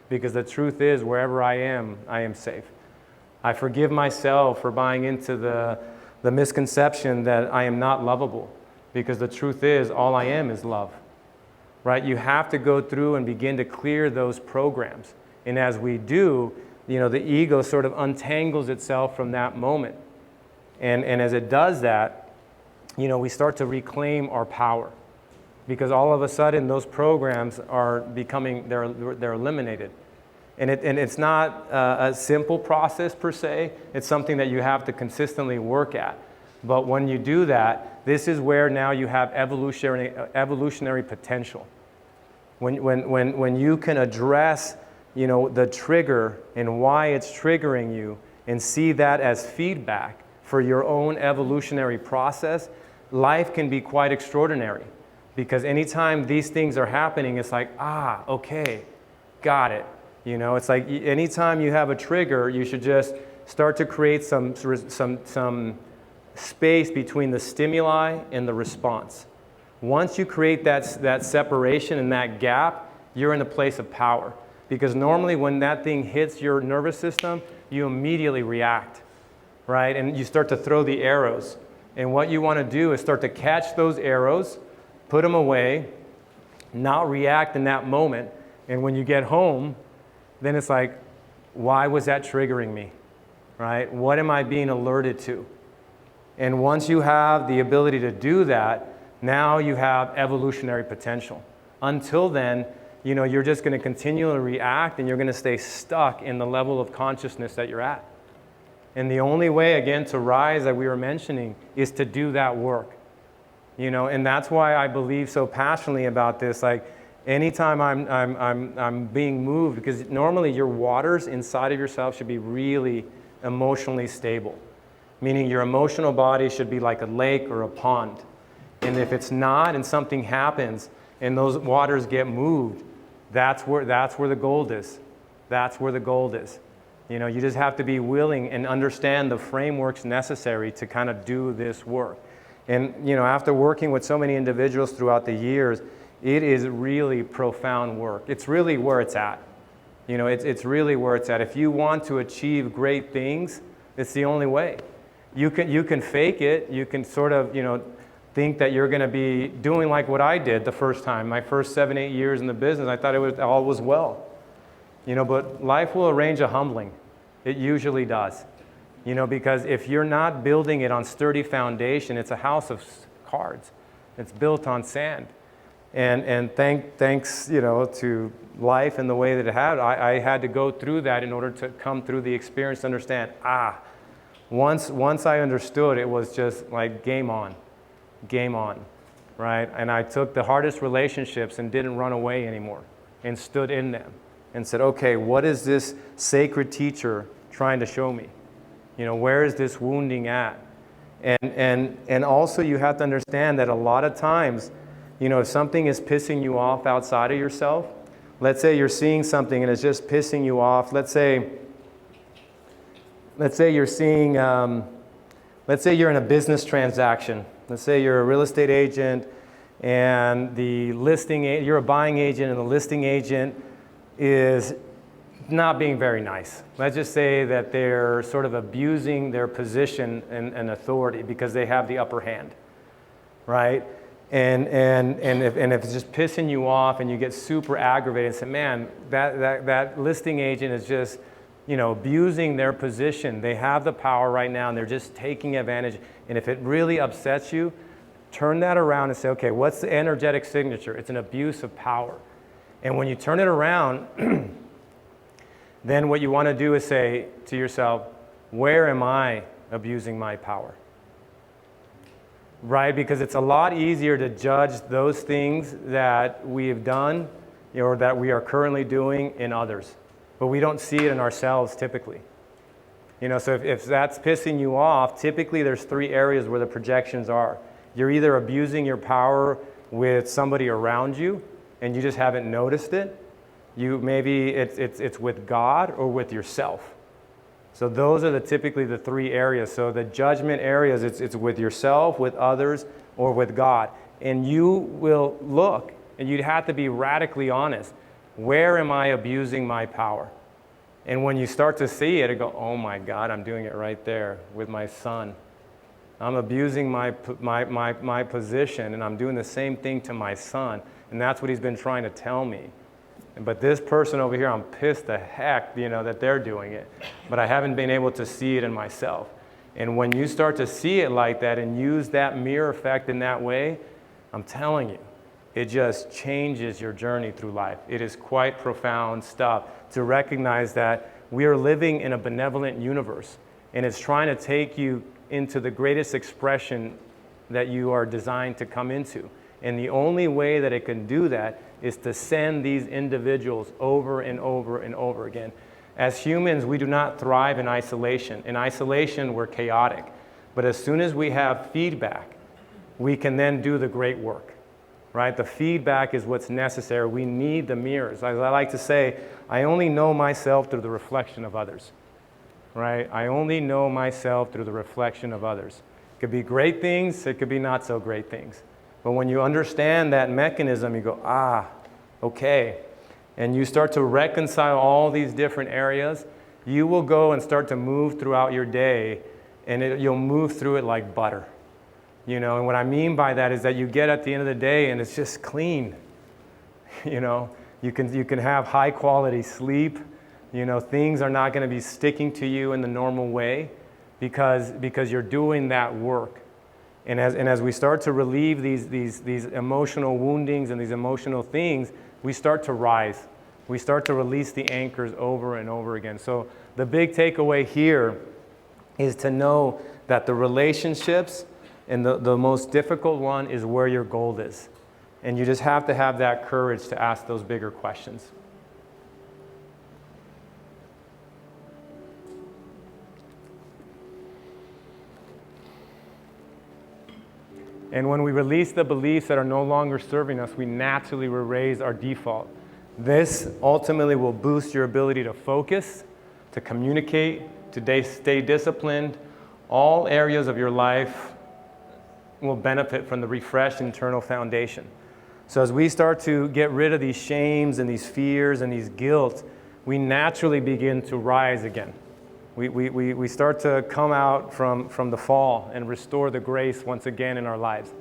A: because the truth is, wherever I am safe. I forgive myself for buying into the misconception that I am not lovable, because the truth is, all I am is love. Right? You have to go through and begin to clear those programs. And as we do, you know, the ego sort of untangles itself from that moment. And as it does that, you know, we start to reclaim our power. Because all of a sudden, those programs are becoming, they're eliminated. And it's not a simple process per se. It's something that you have to consistently work at. But when you do that, this is where now you have evolutionary potential. When you can address, you know, the trigger and why it's triggering you, and see that as feedback for your own evolutionary process, life can be quite extraordinary. Because anytime these things are happening, it's like, okay, got it. You know, it's like anytime you have a trigger, you should just start to create some space between the stimuli and the response. Once you create that separation and that gap, you're in a place of power. Because normally when that thing hits your nervous system, you immediately react, right? And you start to throw the arrows. And what you want to do is start to catch those arrows, put them away, not react in that moment. And when you get home, then it's like, why was that triggering me, right? What am I being alerted to? And once you have the ability to do that, now you have evolutionary potential. Until then, you know, you're just going to continually react, and you're going to stay stuck in the level of consciousness that you're at. And the only way, again, to rise, that we were mentioning, is to do that work. You know, and that's why I believe so passionately about this. Like, anytime I'm being moved, because normally your waters inside of yourself should be really emotionally stable. Meaning your emotional body should be like a lake or a pond. And if it's not, and something happens, and those waters get moved, that's where the gold is. That's where the gold is. You know, you just have to be willing and understand the frameworks necessary to kind of do this work. And, you know, after working with so many individuals throughout the years, it is really profound work. It's really where it's at. You know, it's really where it's at. If you want to achieve great things, it's the only way. You can fake it. You can sort of, you know, think that you're going to be doing like what I did the first time. My first 7-8 years in the business, I thought all was well. You know, but life will arrange a humbling. It usually does. You know, because if you're not building it on sturdy foundation, it's a house of cards. It's built on sand. And thanks, you know, to life and the way that it had, I had to go through that in order to come through the experience to understand, once I understood, it was just like game on, right? And I took the hardest relationships and didn't run away anymore, and stood in them and said, okay, what is this sacred teacher trying to show me? You know, where is this wounding at? And also you have to understand that a lot of times, you know, if something is pissing you off outside of yourself, let's say you're seeing something and it's just pissing you off. Let's say you're seeing, let's say you're in a business transaction. Let's say you're a real estate agent and you're a buying agent, and the listing agent is not being very nice. Let's just say that they're sort of abusing their position and authority because they have the upper hand, right? And if it's just pissing you off and you get super aggravated and say, man, that listing agent is just, abusing their position. They have the power right now and they're just taking advantage. And if it really upsets you, turn that around and say, okay, what's the energetic signature? It's an abuse of power. And when you turn it around, then what you want to do is say to yourself, where am I abusing my power? Right? Because it's a lot easier to judge those things that we have done or that we are currently doing in others. But we don't see it in ourselves typically. So if that's pissing you off, typically there's 3 areas where the projections are. You're either abusing your power with somebody around you and you just haven't noticed it. Maybe it's with God or with yourself. So those are typically the 3 areas. So the judgment areas, it's with yourself, with others, or with God. And you will look, and you'd have to be radically honest. Where am I abusing my power? And when you start to see it, go, oh my God, I'm doing it right there with my son. I'm abusing my position, and I'm doing the same thing to my son. And that's what he's been trying to tell me. But this person over here, I'm pissed the heck, that they're doing it. But I haven't been able to see it in myself. And when you start to see it like that and use that mirror effect in that way, I'm telling you, it just changes your journey through life. It is quite profound stuff to recognize that we are living in a benevolent universe. And it's trying to take you into the greatest expression that you are designed to come into. And the only way that it can do that is to send these individuals over and over and over again. As humans, we do not thrive in isolation. In isolation, we're chaotic. But as soon as we have feedback, we can then do the great work, right? The feedback is what's necessary. We need the mirrors. As I like to say, I only know myself through the reflection of others, right? I only know myself through the reflection of others. It could be great things, it could be not so great things. But when you understand that mechanism, you go, okay. And you start to reconcile all these different areas, you will go and start to move throughout your day, and you'll move through it like butter. And what I mean by that is that you get at the end of the day and it's just clean. You can have high quality sleep. Things are not going to be sticking to you in the normal way because you're doing that work. And as we start to relieve these emotional woundings and these emotional things, we start to rise. We start to release the anchors over and over again. So the big takeaway here is to know that the relationships and the most difficult one is where your gold is. And you just have to have that courage to ask those bigger questions. And when we release the beliefs that are no longer serving us, we naturally will raise our default. This ultimately will boost your ability to focus, to communicate, to stay disciplined. All areas of your life will benefit from the refreshed internal foundation. So as we start to get rid of these shames and these fears and these guilt, we naturally begin to rise again. We start to come out from the fall and restore the grace once again in our lives.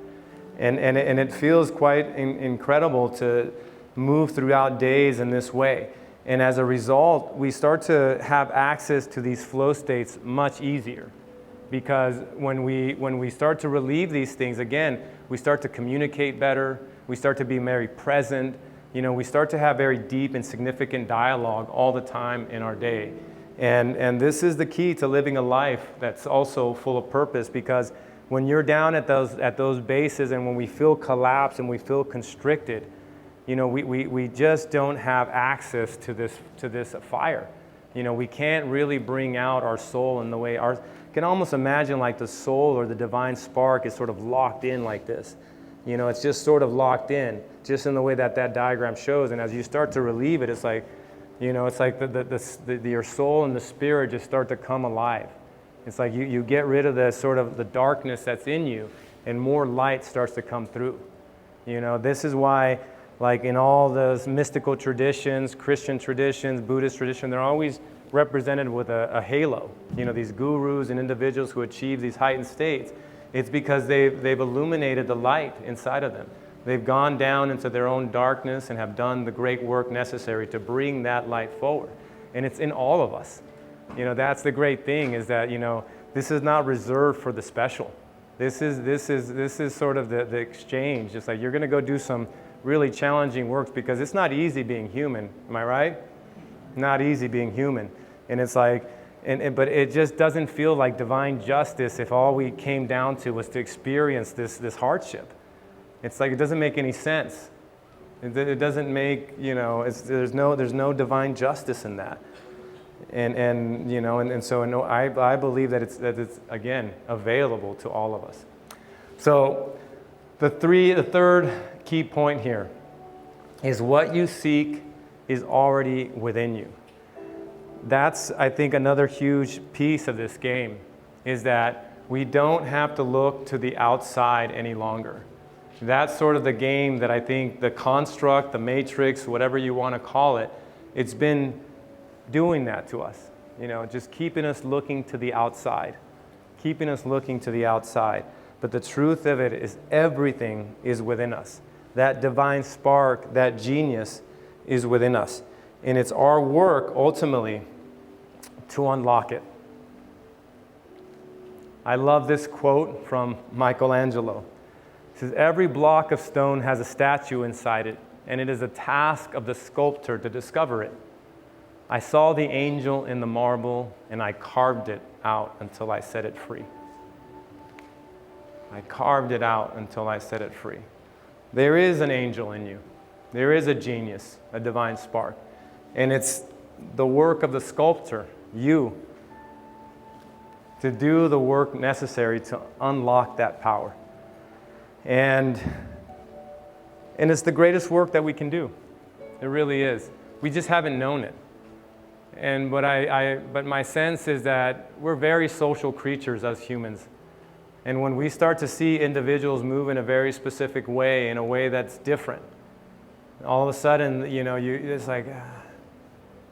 A: And it feels quite incredible to move throughout days in this way. And as a result, we start to have access to these flow states much easier. Because when we start to relieve these things, again, we start to communicate better, we start to be very present, we start to have very deep and significant dialogue all the time in our day. And this is the key to living a life that's also full of purpose, because when you're down at those bases and when we feel collapsed and we feel constricted, we just don't have access to this fire. We can't really bring out our soul in the way you can almost imagine like the soul or the divine spark is sort of locked in like this. It's just sort of locked in, just in the way that diagram shows. And as you start to relieve it, it's like, it's like your soul and the spirit just start to come alive. It's like you get rid of the sort of the darkness that's in you, and more light starts to come through. This is why like in all those mystical traditions, Christian traditions, Buddhist tradition, they're always represented with a halo. You know, these gurus and individuals who achieve these heightened states, it's because they've illuminated the light inside of them. They've gone down into their own darkness and have done the great work necessary to bring that light forward. And it's in all of us. You know, that's the great thing, is that, you know, this is not reserved for the special. This is sort of the exchange. It's like you're going to go do some really challenging works, because it's not easy being human. Am I right? Not easy being human. And it's like, but it just doesn't feel like divine justice if all we came down to was to experience this hardship. It's like it doesn't make any sense. It doesn't make, you know, there's no divine justice in that. And you know, and so no, I believe that it's again available to all of us. So the third key point here is what you seek is already within you. That's, I think, another huge piece of this game, is that we don't have to look to the outside any longer. That's sort of the game that I think the construct, the matrix, whatever you want to call it, it's been doing that to us. You know, just keeping us looking to the outside. Keeping us looking to the outside. But the truth of it is everything is within us. That divine spark, that genius is within us. And it's our work, ultimately, to unlock it. I love this quote from Michelangelo. It says, "Every block of stone has a statue inside it, and it is a task of the sculptor to discover it. I saw the angel in the marble, and I carved it out until I set it free." I carved it out until I set it free. There is an angel in you. There is a genius, a divine spark. And it's the work of the sculptor, you, to do the work necessary to unlock that power. And it's the greatest work that we can do. It really is. We just haven't known it. But my sense is that we're very social creatures as humans. And when we start to see individuals move in a very specific way, in a way that's different, all of a sudden, you know, it's like,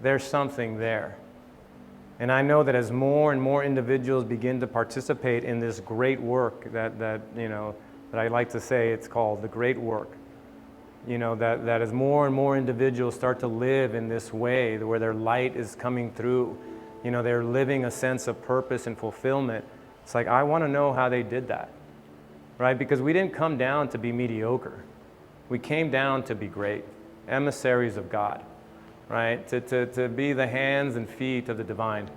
A: there's something there. And I know that as more and more individuals begin to participate in this great work that you know, that I like to say it's called the great work, you know, that as more and more individuals start to live in this way where their light is coming through, you know, they're living a sense of purpose and fulfillment. It's like, I want to know how they did that, right? Because we didn't come down to be mediocre. We came down to be great, emissaries of God, right? To be the hands and feet of the divine.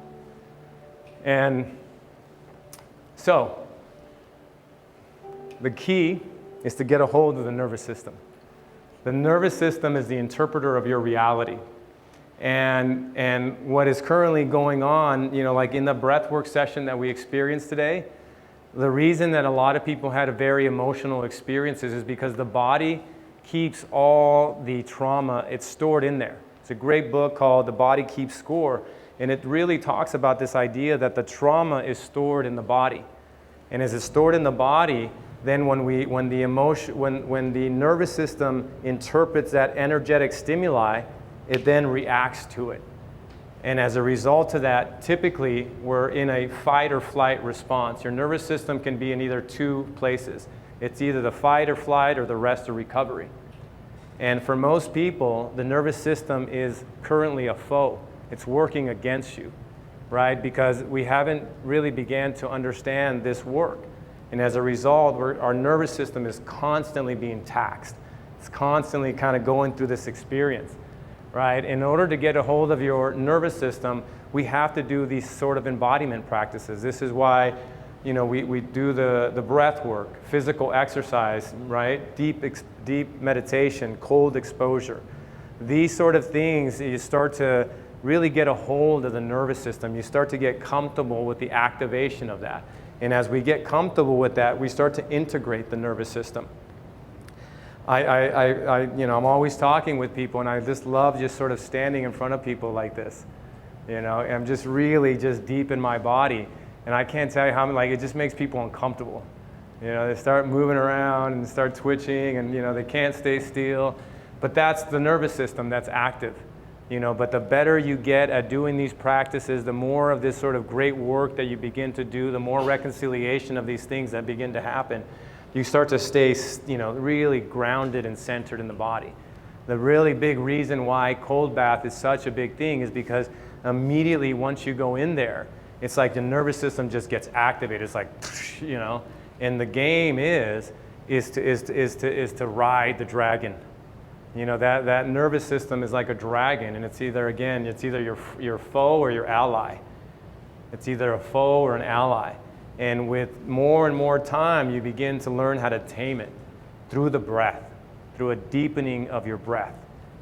A: And so, the key is to get a hold of the nervous system. The nervous system is the interpreter of your reality. And what is currently going on, you know, like in the breathwork session that we experienced today, the reason that a lot of people had a very emotional experiences is because the body keeps all the trauma, it's stored in there. It's a great book called The Body Keeps Score, and it really talks about this idea that the trauma is stored in the body. And as it's stored in the body, then when the nervous system interprets that energetic stimuli, it then reacts to it. And as a result of that, typically we're in a fight or flight response. Your nervous system can be in either two places. It's either the fight or flight or the rest or recovery. And for most people, the nervous system is currently a foe. It's working against you, right? Because we haven't really began to understand this work. And as a result, our nervous system is constantly being taxed. It's constantly kind of going through this experience, right? In order to get a hold of your nervous system, we have to do these sort of embodiment practices. This is why, you know, we do the breath work, physical exercise, right? Deep meditation, cold exposure. These sort of things, you start to really get a hold of the nervous system. You start to get comfortable with the activation of that. And as we get comfortable with that, we start to integrate the nervous system. I'm always talking with people, and I just love just sort of standing in front of people like this. You know, I'm just really just deep in my body, and I can't tell you how, like, it just makes people uncomfortable. You know, they start moving around and start twitching, and, you know, they can't stay still. But that's the nervous system that's active. But the better you get at doing these practices, the more of this sort of great work that you begin to do, the more reconciliation of these things that begin to happen, you start to stay, really grounded and centered in the body. The really big reason why cold bath is such a big thing is because immediately once you go in there, it's like the nervous system just gets activated. It's like, and the game is to ride the dragon. That nervous system is like a dragon, and it's either your foe or your ally. It's either a foe or an ally. And with more and more time, you begin to learn how to tame it through the breath, through a deepening of your breath.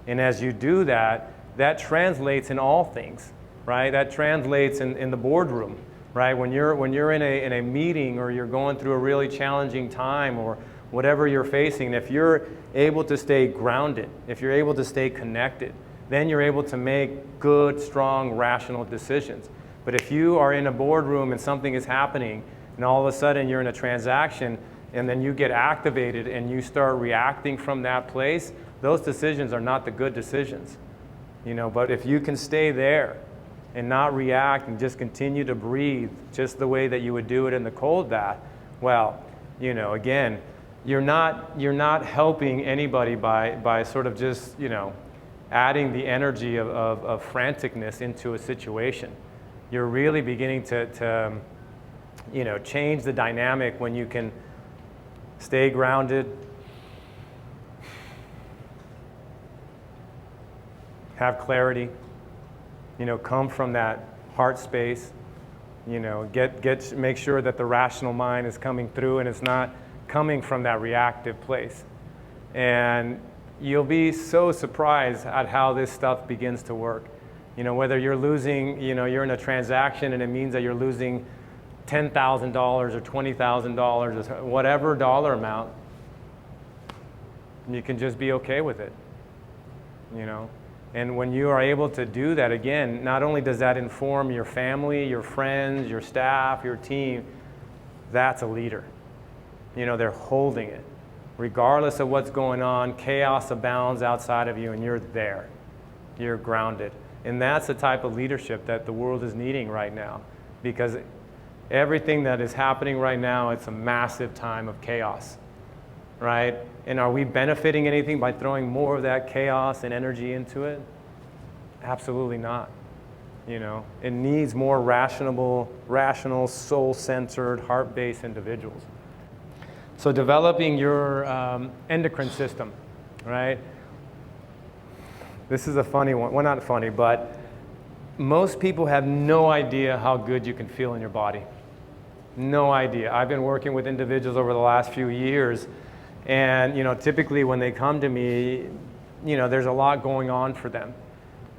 A: And as you do that, that translates in all things, right? That translates in the boardroom, right? When you're in a meeting, or you're going through a really challenging time, or whatever you're facing, if you're able to stay grounded, if you're able to stay connected, then you're able to make good, strong, rational decisions. But if you are in a boardroom and something is happening, and all of a sudden you're in a transaction, and then you get activated and you start reacting from that place, those decisions are not the good decisions. But if you can stay there and not react and just continue to breathe just the way that you would do it in the cold bath, well, again, you're not helping anybody by sort of just, adding the energy of franticness into a situation. You're really beginning to change the dynamic when you can stay grounded, have clarity, come from that heart space, make sure that the rational mind is coming through and it's not coming from that reactive place. And you'll be so surprised at how this stuff begins to work. Whether you're losing, you're in a transaction and it means that you're losing $10,000 or $20,000 or whatever dollar amount, you can just be okay with it, And when you are able to do that, again, not only does that inform your family, your friends, your staff, your team, that's a leader. They're holding it. Regardless of what's going on, chaos abounds outside of you, and you're there. You're grounded. And that's the type of leadership that the world is needing right now. Because everything that is happening right now, it's a massive time of chaos, right? And are we benefiting anything by throwing more of that chaos and energy into it? Absolutely not. It needs more rational, soul-centered, heart-based individuals. So developing your endocrine system, right? This is a funny one. Well, not funny, but most people have no idea how good you can feel in your body. No idea. I've been working with individuals over the last few years, and typically when they come to me, there's a lot going on for them.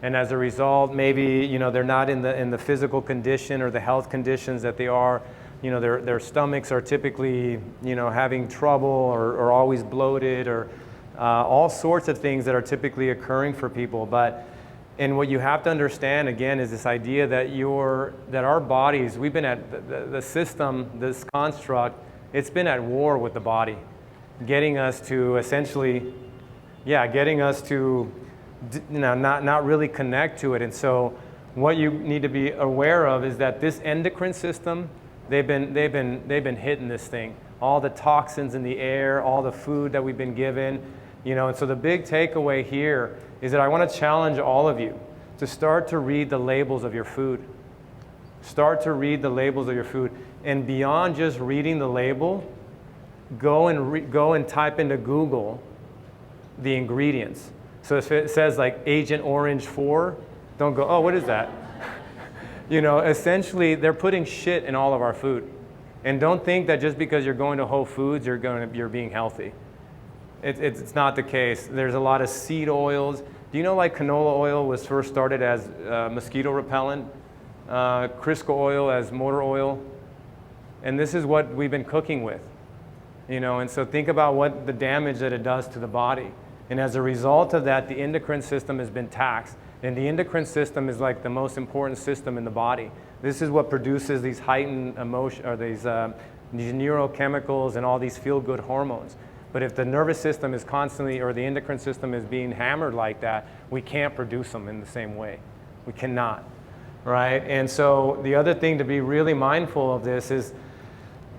A: And as a result, maybe they're not in the physical condition or the health conditions that they are. Their stomachs are typically having trouble or always bloated, or all sorts of things that are typically occurring for people. And what you have to understand, again, is this idea that our bodies, we've been at the system, this construct, it's been at war with the body, getting us to essentially, not really connect to it. And so what you need to be aware of is that this endocrine system, they've been hitting this thing. All the toxins in the air, all the food that we've been given, and so the big takeaway here is that I want to challenge all of you to start to read the labels of your food. Start to read the labels of your food. And beyond just reading the label, go and type into Google the ingredients. So if it says like Agent Orange 4, don't go, oh, what is that? Essentially, they're putting shit in all of our food. And don't think that just because you're going to Whole Foods, you're being healthy. It's not the case. There's a lot of seed oils. Do you know like canola oil was first started as mosquito repellent, Crisco oil as motor oil? And this is what we've been cooking with. And so think about what the damage that it does to the body. And as a result of that, the endocrine system has been taxed. And the endocrine system is like the most important system in the body. This is what produces these heightened emotion, or these neurochemicals and all these feel-good hormones. But if the nervous system is constantly, or the endocrine system is being hammered like that, we can't produce them in the same way. We cannot, right? And so the other thing to be really mindful of this is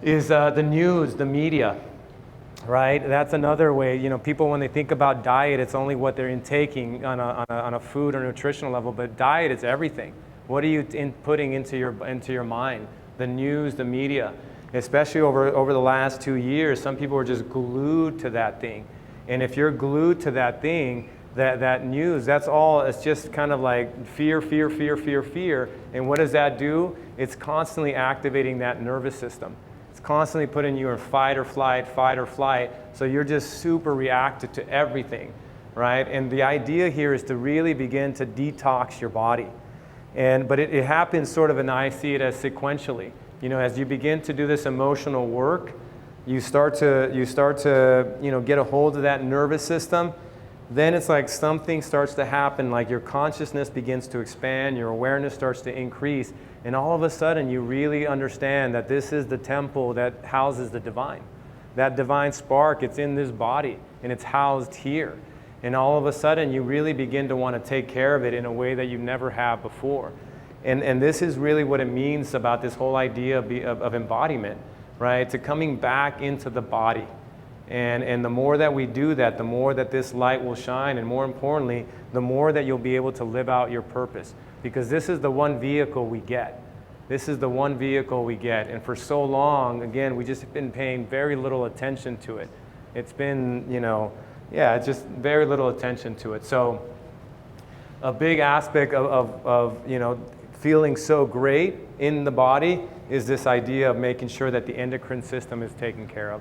A: the news, the media, right? That's another way, you know, people when they think about diet, it's only what they're intaking on a food or nutritional level, but diet is everything. What are you putting into your mind? The news, the media, especially over the last 2 years, some people are just glued to that thing. And if you're glued to that thing, that news, that's all, it's just kind of like fear, fear, fear, fear, fear. And what does that do? It's constantly activating that nervous system. It's constantly putting you in fight or flight, so you're just super reactive to everything, right? And the idea here is to really begin to detox your body. But it happens sort of, and I see it as sequentially. You know, as you begin to do this emotional work, you start to get a hold of that nervous system. Then it's like something starts to happen, like your consciousness begins to expand, your awareness starts to increase, and all of a sudden you really understand that this is the temple that houses the divine. That divine spark, it's in this body, and it's housed here. And all of a sudden you really begin to want to take care of it in a way that you never have before. And this is really what it means about this whole idea of embodiment, right? To coming back into the body. And the more that we do that, the more that this light will shine, and more importantly, the more that you'll be able to live out your purpose. Because this is the one vehicle we get. This is the one vehicle we get. And for so long, again, we just been paying very little attention to it. It's been, it's just very little attention to it. So a big aspect of feeling so great in the body is this idea of making sure that the endocrine system is taken care of.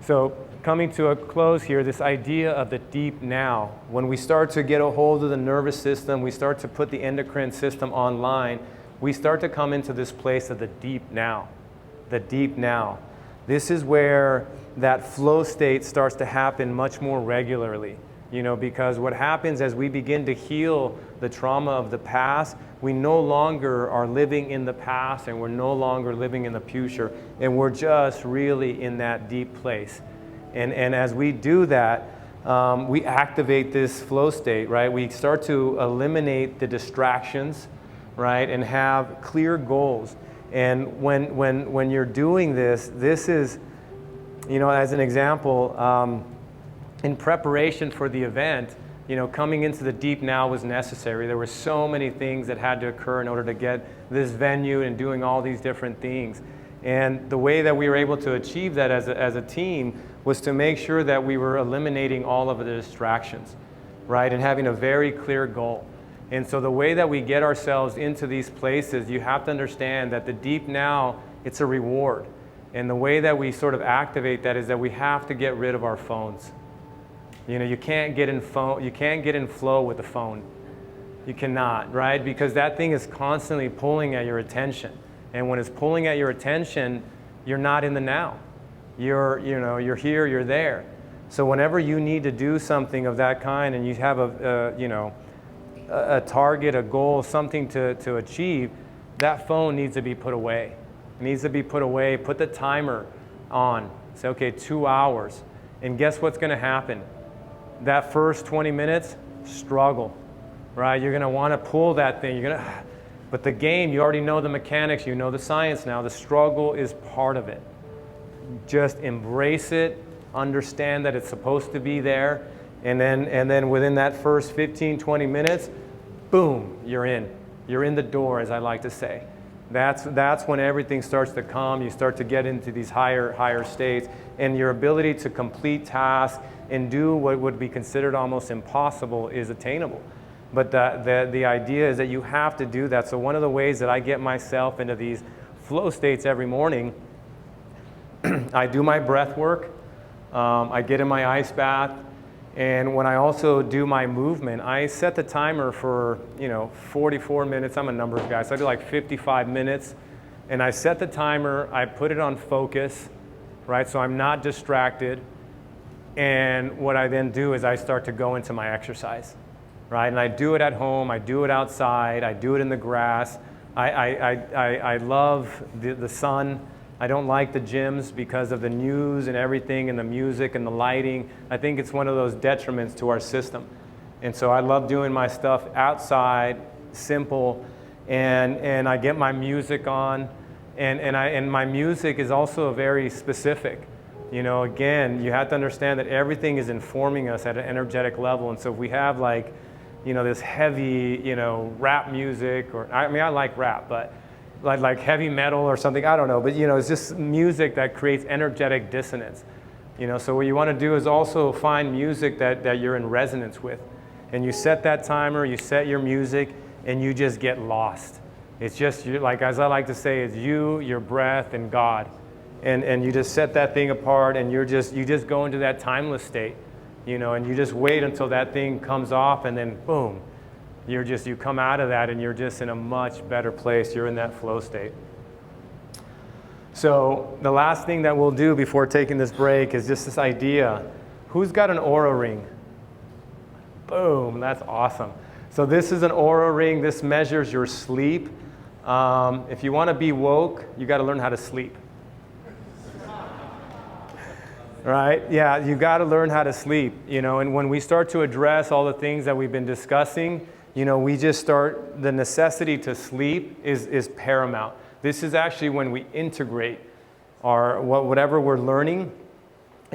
A: So coming to a close here, this idea of the deep now. When we start to get a hold of the nervous system, we start to put the endocrine system online, we start to come into this place of the deep now. The deep now. This is where that flow state starts to happen much more regularly. Because what happens as we begin to heal the trauma of the past, we no longer are living in the past, and we're no longer living in the future, and we're just really in that deep place. And as we do that, we activate this flow state, right? We start to eliminate the distractions, right, and have clear goals. And when you're doing this is, as an example, in preparation for the event, coming into the deep now was necessary. There were so many things that had to occur in order to get this venue and doing all these different things. And the way that we were able to achieve that as a team was to make sure that we were eliminating all of the distractions, right? And having a very clear goal. And so the way that we get ourselves into these places, you have to understand that the deep now, it's a reward. And the way that we sort of activate that is that we have to get rid of our phones. You can't get in flow with the phone. You cannot, right? Because that thing is constantly pulling at your attention. And when it's pulling at your attention, you're not in the now. You're here, you're there. So whenever you need to do something of that kind and you have a target, a goal, something to achieve, that phone needs to be put away. It needs to be put away. Put the timer on. Say, okay, 2 hours. And guess what's going to happen? That first 20 minutes, struggle, right? You're going to want to pull that thing. But the game, you already know the mechanics. You know the science now. The struggle is part of it. Just embrace it. Understand that it's supposed to be there. And then within that first 15, 20 minutes, boom, you're in. You're in the door, as I like to say. That's when everything starts to come. You start to get into these higher states, and your ability to complete tasks and do what would be considered almost impossible is attainable. But the idea is that you have to do that. So one of the ways that I get myself into these flow states every morning, I do my breath work, I get in my ice bath, and when I also do my movement, I set the timer for 44 minutes. I'm a numbers guy, so I do like 55 minutes. And I set the timer, I put it on focus, right? So I'm not distracted. And what I then do is I start to go into my exercise, right? And I do it at home, I do it outside, I do it in the grass. I love the sun. I don't like the gyms because of the news and everything and the music and the lighting. I think it's one of those detriments to our system. And so I love doing my stuff outside, simple, and I get my music on, and my music is also very specific. You know, again, you have to understand that everything is informing us at an energetic level. And so if we have like, you know, this heavy, you know, rap music, or I mean, I like rap, but like heavy metal or something, I don't know, but you know, it's just music that creates energetic dissonance. You know, so what you want to do is also find music that you're in resonance with. And you set that timer, you set your music, and you just get lost. It's just, like as I like to say, it's you, your breath, and God. And you just set that thing apart, and you just go into that timeless state, you know, and you just wait until that thing comes off, and then boom, you come out of that, and you're just in a much better place. You're in that flow state. So the last thing that we'll do before taking this break is just this idea. Who's got an aura ring? Boom, that's awesome. So this is an aura ring. This measures your sleep. If you want to be woke, you got to learn how to sleep. Right? Yeah, you got to learn how to sleep. You know, and when we start to address all the things that we've been discussing, you know, we just start, the necessity to sleep is paramount. This is actually when we integrate whatever we're learning,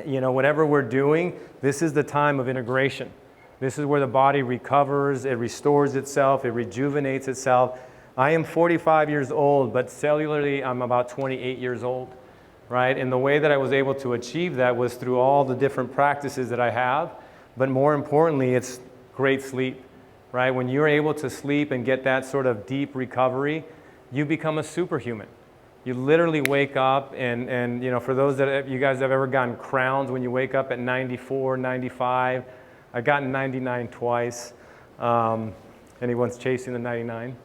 A: you know, whatever we're doing, this is the time of integration. This is where the body recovers, it restores itself, it rejuvenates itself. I am 45 years old, but cellularly I'm about 28 years old, right? And the way that I was able to achieve that was through all the different practices that I have, but more importantly, it's great sleep, right? When you're able to sleep and get that sort of deep recovery, you become a superhuman. You literally wake up and you know, for those that you guys have ever gotten crowns when you wake up at 94, 95, I've gotten 99 twice. Anyone's chasing the 99?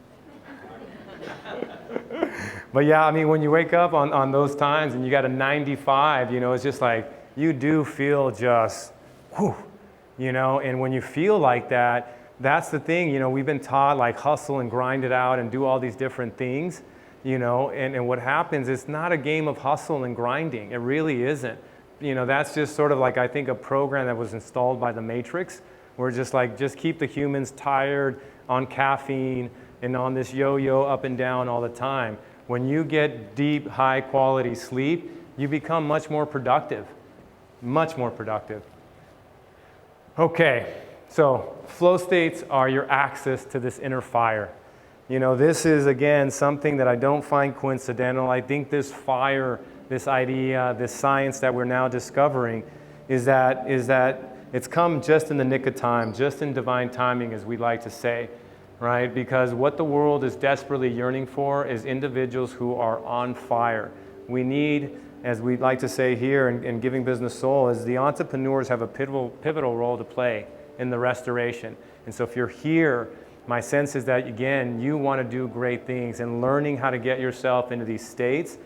A: But yeah, I mean, when you wake up on those times and you got a 95, you know, it's just like, you do feel just, whew, you know, and when you feel like that, that's the thing, you know, we've been taught like hustle and grind it out and do all these different things, you know, and what happens, it's not a game of hustle and grinding. It really isn't. You know, that's just sort of like, I think, a program that was installed by the Matrix, where just like, just keep the humans tired on caffeine and on this yo-yo up and down all the time. When you get deep, high quality sleep, you become much more productive. Much more productive. Okay, so flow states are your access to this inner fire. You know, this is, again, something that I don't find coincidental. I think this fire, this idea, this science that we're now discovering is that it's come just in the nick of time, just in divine timing, as we like to say, right? Because what the world is desperately yearning for is individuals who are on fire. We need, as we like to say here in Giving Business Soul, is the entrepreneurs have a pivotal role to play in the restoration. And so if you're here, my sense is that, again, you want to do great things, and learning how to get yourself into these states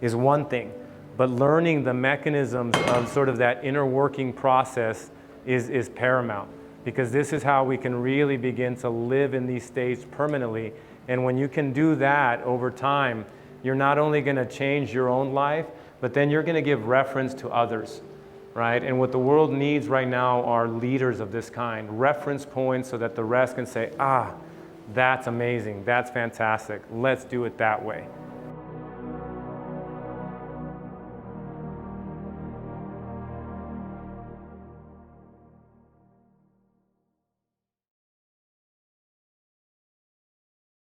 A: is one thing, but learning the mechanisms of sort of that inner working process is paramount, because this is how we can really begin to live in these states permanently. And when you can do that over time, you're not only going to change your own life, but then you're going to give reference to others, right? And what the world needs right now are leaders of this kind, reference points, so that the rest can say, ah, that's amazing, that's fantastic, let's do it that way.